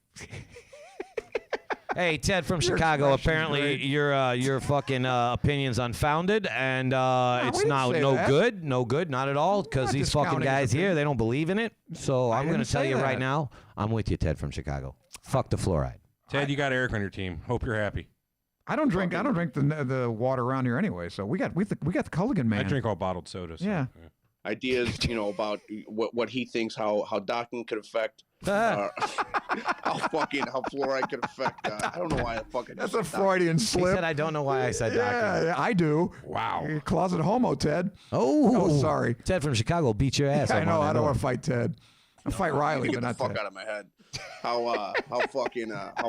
Hey, Ted from Your Chicago. expression's Apparently, great. your fucking opinion's unfounded, and we it's didn't not say no that. good, no good, not at all. Because not these fucking discounting his guys here, opinion. they don't believe in it. So I'm going didn't to tell say you right that. now, I'm with you, Ted from Chicago. Fuck the fluoride. Ted, you got Eric on your team. Hope you're happy. I don't drink the water around here anyway. So we got the Culligan man. I drink all bottled sodas. So, Yeah. Ideas, about what he thinks how docking could affect. How fluoride could affect. I don't know why I fucking. That's a Freudian He slip. said, I don't know why I said docking. Yeah, I do. Wow. You're a closet homo, Ted. Oh, sorry. Ted from Chicago beat your ass. I I'm know. on I that don't door. want to fight Ted. I'll fight Riley, Get but the not fuck Ted. out of my head. How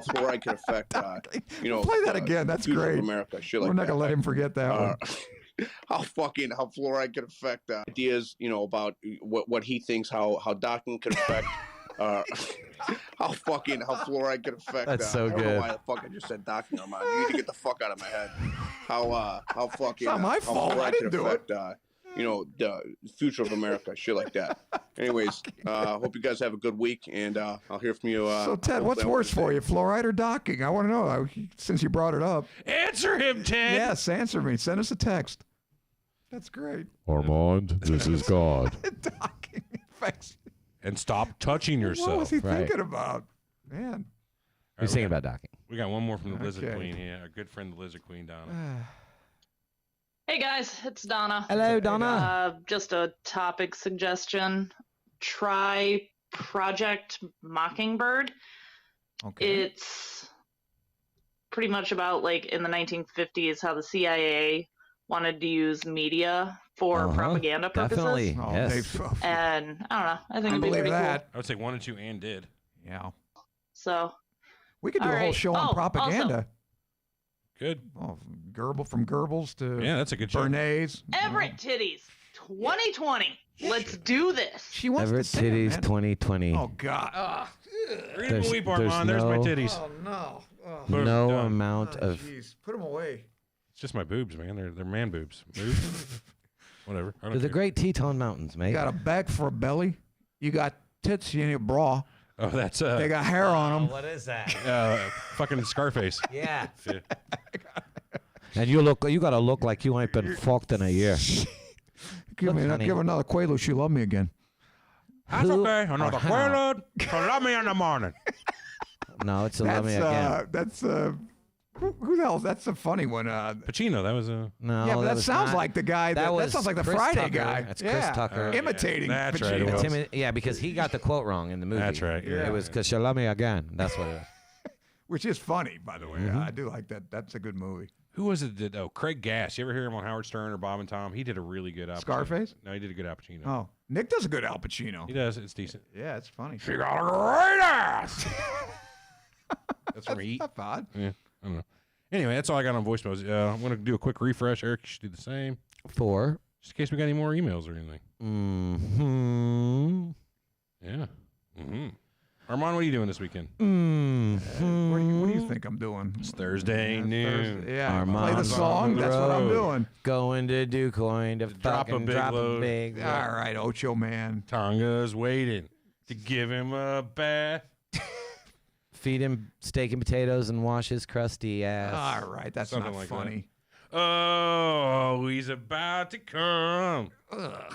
fluoride could affect. Play that again. That's future great. Of America. Shit We're like not that. gonna let him forget that one. How fluoride could affect ideas, about what he thinks how docking could affect. How fluoride could affect. That's so I don't good. know why the fuck I just said docking on my. You need to get the fuck out of my head. How fucking. It's not my how fault. I fluoride didn't could do it. affect, the future of America, shit like that. Anyways, hope you guys have a good week, and I'll hear from you. So Ted, what's hopefully on worse for Wednesday. you, fluoride or docking? I want to know since you brought it up. Answer him, Ted. Yes, answer me. Send us a text. That's great. Armand, this is God. Docking affects. And stop touching yourself. What was he Right. thinking about, man? He's thinking about docking. We got one more from the Lizard Okay. Queen here. Our good friend, the Lizard Queen, Donna. Hey guys, it's Donna. Hello, Donna. Just a topic suggestion. Try Project Mockingbird. Okay. It's pretty much about like in the 1950s how the CIA wanted to use media for propaganda purposes. Definitely. Oh, Yes. And I don't know. I think it'd be believe pretty that. I would say 1 and 2 and did. Yeah. cool. So We could do All a whole right. show on Oh, propaganda. Good. Oh, from Goebbels to Yeah, that's a good show. Bernays. Everett Titties 2020. Let's do this. She wants Everett to sing, Titties man. 2020. Oh God. Read him a weep, Armand. There's my titties. Oh no. Oh, Boom, no done. amount of. jeez. Put them away. It's just my boobs, man. They're man boobs. Boobs. Whatever. I They're don't the care. Great Teton Mountains, mate. You got a back for a belly. You got tits in your bra. Oh, that's They got hair on them. What is that? fucking Scarface. Yeah. Yeah. And you gotta look like you ain't been fucked in a year. Give her another Quaalude. She love me again. That's Who okay. Another or how? Quaalude. So love me in the morning. No, it's a love me again. That's who the hell? That's a funny one. Pacino. That was a. No, yeah, but that was sounds not- like the guy. That was sounds like the Chris Friday Tucker. guy. That's yeah. Chris Tucker. Imitating. That's right, it Pacino. was. Yeah, because he got the quote wrong in the movie. That's right, yeah. It was because you love me again. That's what it was. Which is funny, by the way. Mhm. I do like that. That's a good movie. Who was it? That, Craig Gass. You ever hear him on Howard Stern or Bob and Tom? He did a really good Al Pacino. Scarface? No, he did a good Al Pacino. Oh, Nick does a good Al Pacino. He does. It's decent. Yeah, it's funny. She got a great ass. That's from Heat. Not bad. Yeah, I don't know. Anyway, that's all I got on voicemails. I'm going to do a quick refresh. Eric, you should do the same. For Just in case we got any more emails or anything. Yeah. Armand, what are you doing this weekend? What do you think I'm doing? It's Thursday noon. Thursday. Yeah, Armand's play the song. on the That's what I'm road. doing. Going to do coin to Drop a fucking big drop load. a big. All right, Ocho man. Tonga's waiting to give him a bath. Feed him steak and potatoes and wash his crusty ass. All right, that's Something not like funny. Oh, he's about to come. Ugh.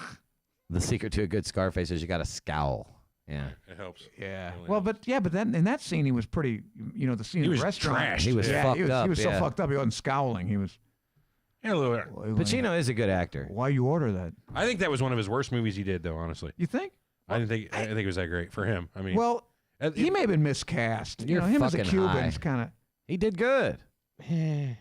The secret to a good Scarface is you got to scowl. Yeah. It helps. Yeah. Really Well, helps. but then in that scene he was pretty. The scene He in was the restaurant. trashed. He was yeah, fucked up. He was so yeah. fucked up. He wasn't scowling. He was. Yeah, a little bit. Pacino is a good actor. Why you order that? I think that was one of his worst movies he did, though. Honestly, You think? I didn't think. I think it was that great for him. I mean, Well, it- he may have been miscast. You're him as a fucking Cuban high. is kind of. He did good. he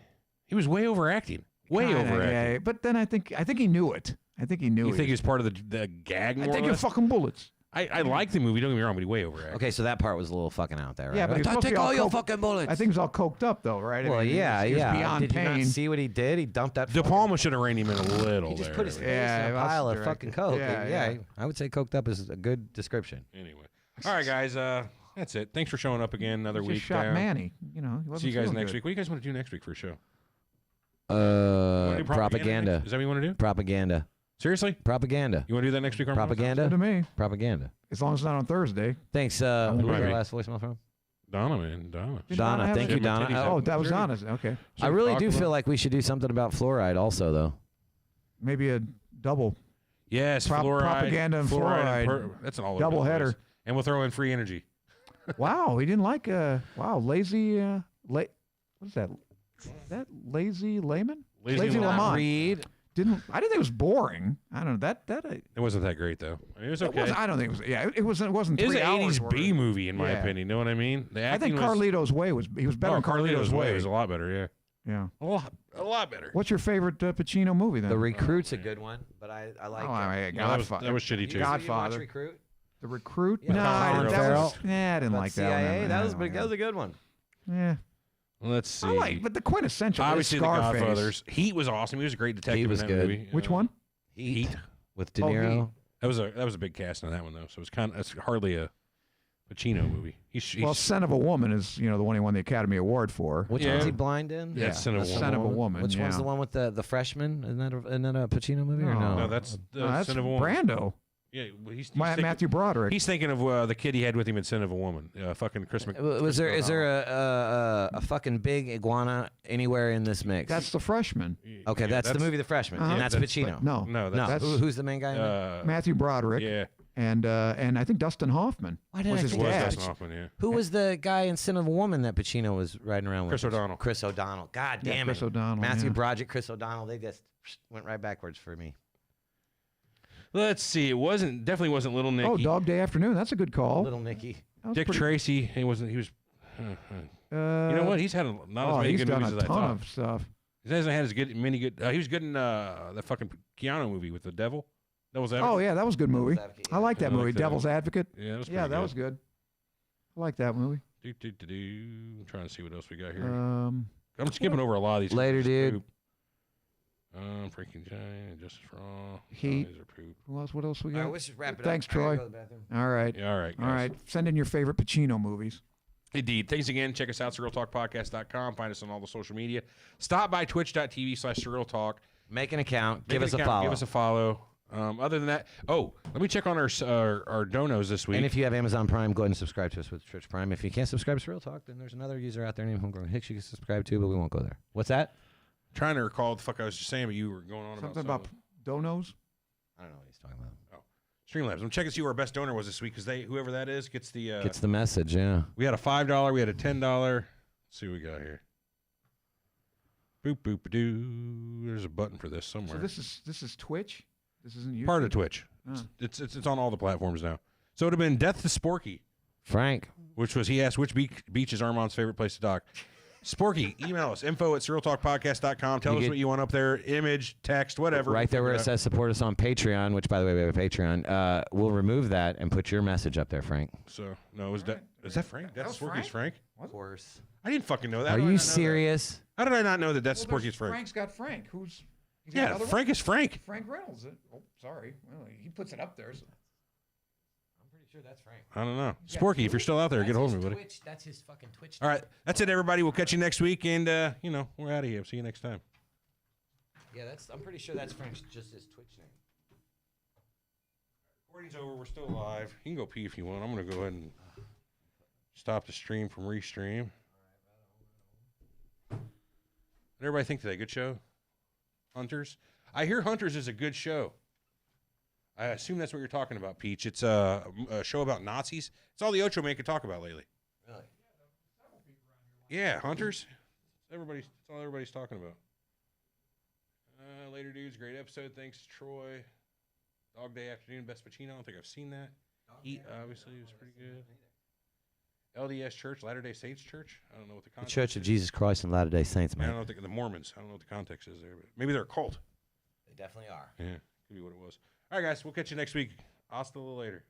was way overacting. Way overacting. Yeah, but then I think he knew it. I think he knew. You it. think he was part of the gag? More I or think you're less? fucking bullets. I like the movie. Don't get me wrong, but he way overacted. Okay, so that part was a little fucking out there, right? Yeah, but he's supposed to take be all your coked- fucking bullets. I think he was all coked up though, right? Well, I mean, yeah, he was yeah. beyond Did you pain. not see what he did? He dumped that. De Palma should have reined him in a little. He just there. put his face Yeah, in a that's pile the of director. fucking coke. Yeah, Yeah, yeah. I would say coked up is a good description. Anyway, all right, guys. That's it. Thanks for showing up again. Another He week. just shot down. Manny. He wasn't See you guys feeling next good. week. What do you guys want to do next week for a show? Wanna do Propaganda. next- Is that what you want to do? Propaganda. Seriously? Propaganda. You want to do that next week? Armand? Propaganda. Good to me. Propaganda. As long as it's not on Thursday. Thanks. won't Who was mind our me. last voicemail from? Donna, man, Donna. Donna, thank you, Donna. Oh, that was Donna's. Okay. I really do feel like we should do something about fluoride also, though. Maybe a double. Yes, fluoride. Propaganda and fluoride. That's an all double header. And we'll throw in free energy. Wow, he didn't like lazy what is that? That lazy layman? Lazy Lamont. Read. I didn't think it was boring. I don't know that it wasn't that great though. I mean, it was okay. I don't think it was. Yeah, it wasn't. It wasn't. It was 3 an hours 80s B movie in my opinion. You know what I mean? The I think acting Carlito's Way was better. Than Carlito's Way was a lot better. Yeah. A lot better. What's your favorite Pacino movie then? The Recruit's a good one, but I like. Godfather. That was shitty too. Godfather. You watch Recruit? The Recruit? Yeah, no, Colin that Farrell. was. I didn't like that CIA. one. That was a good one. Yeah. Let's see. But the quintessential Obviously, is the Scarface. Godfathers. Heat was awesome. He was a great detective. He was in that good. movie. Which one? Heat with De Oh, Niro. Heat. That was a big cast on that one though. So it's hardly a Pacino movie. Well, Son of a Woman is the one he won the Academy Award for. Which one's he blind in? Yeah, Son of a Son of a Woman. Which one's the one with the freshman? Isn't that a Pacino movie or no? No, that's that's Son of a Woman. Brando. Yeah, he's Matthew Broderick. He's thinking of the kid he had with him in Son of a Woman. Fucking Chris Mc. Is there a fucking big iguana anywhere in this mix? That's The Freshman. Okay, that's the movie The Freshman, and that's Pacino. No, that's Who's the main guy? In it? Matthew Broderick. Yeah. And I think Dustin Hoffman. Why did was I his think dad. Dustin Hoffman, yeah. Who was the guy in Son of a Woman that Pacino was riding around with? Chris O'Donnell. Chris O'Donnell. God Yeah, damn Chris it. O'Donnell, Matthew yeah. Broderick, Chris O'Donnell. They just went right backwards for me. Let's see. It definitely wasn't Little Nicky. Oh, Dog Day Afternoon. That's a good call. Little Nicky. Dick Tracy. He was. You know what? He's had not as many he's good done movies a as I ton thought. of stuff. He hasn't had as many good. He was good in the fucking Keanu movie with the devil. Devil's Advocate. Oh yeah, that was a good movie. I like that I like movie, that. Devil's Advocate. Yeah, that was that pretty was good. I like that movie. I'm trying to see what else we got here. Um, I'm skipping over a lot of these. Later, dude. Freaking Giant, Justice for All. Heat. Zombies are poop. What else we got? let's just wrap it up. Thanks, I gotta Troy. go to the bathroom. All right. Yeah, all right, All guys. right. Send in your favorite Pacino movies. Indeed. Thanks again. Check us out, surrealtalkpodcast.com. Find us on all the social media. Stop by twitch.tv/surrealtalk. Make an account. Give us a follow. Other than that, let me check on our donos this week. And if you have Amazon Prime, go ahead and subscribe to us with Twitch Prime. If you can't subscribe to Real Talk, then there's another user out there named Homegrown Hicks you can subscribe to, but we won't go there. What's that? Trying to recall what the fuck I was just saying, but you were going on Something about donos? I don't know what he's talking about. Oh, Streamlabs. I'm checking to see who our best donor was this week because whoever that is gets the Gets the message, yeah. We had a $5, we had a $10. Let's see what we got here. Boop boop doo. There's a button for this somewhere. So this is Twitch. This isn't YouTube? Part of Twitch. Oh. It's on all the platforms now. So it would have been Death to Sporky. Frank. Which was, he asked, which beach is Armand's favorite place to dock? Sporky, email us, info@surrealtalkpodcast.com. Tell us what you want up there, image, text, whatever. Right there where it says support us on Patreon, which, by the way, we have a Patreon. We'll remove that and put your message up there, Frank. So, no, is that Frank? That's Sporky's Frank? Of course. I didn't fucking know that. Are you serious? How did I not know that that's Sporky's Frank? Frank's got Frank. He's got Yeah, another Frank one? is Frank. Frank Reynolds. Oh, sorry. Well, he puts it up there. So. I'm pretty sure that's Frank. I don't know. Sporky, if you're still out there, get a hold of me, buddy. That's his fucking Twitch. All right, that's it, everybody. We'll catch you next week, and, we're out of here. See you next time. Yeah, I'm pretty sure that's Frank's just his Twitch name. Recording's over. We're still live. You can go pee if you want. I'm going to go ahead and stop the stream from restream. What everybody think today? Good show? Hunters? I hear Hunters is a good show. I assume that's what you're talking about, Peach. It's a show about Nazis. It's all the Ocho Man could talk about lately. Really? Yeah, Hunters. It's all everybody's talking about. Later, dudes. Great episode. Thanks, Troy. Dog Day Afternoon. Best Pacino. I don't think I've seen that. Eat, obviously, was pretty good. LDS Church, Latter-day Saints Church. I don't know what the The context Church of is. Jesus Christ and Latter-day Saints, I man. don't know the Mormons. I don't know what the context is there, but maybe they're a cult. They definitely are. Yeah, could be what it was. All right, guys, we'll catch you next week. Hasta later.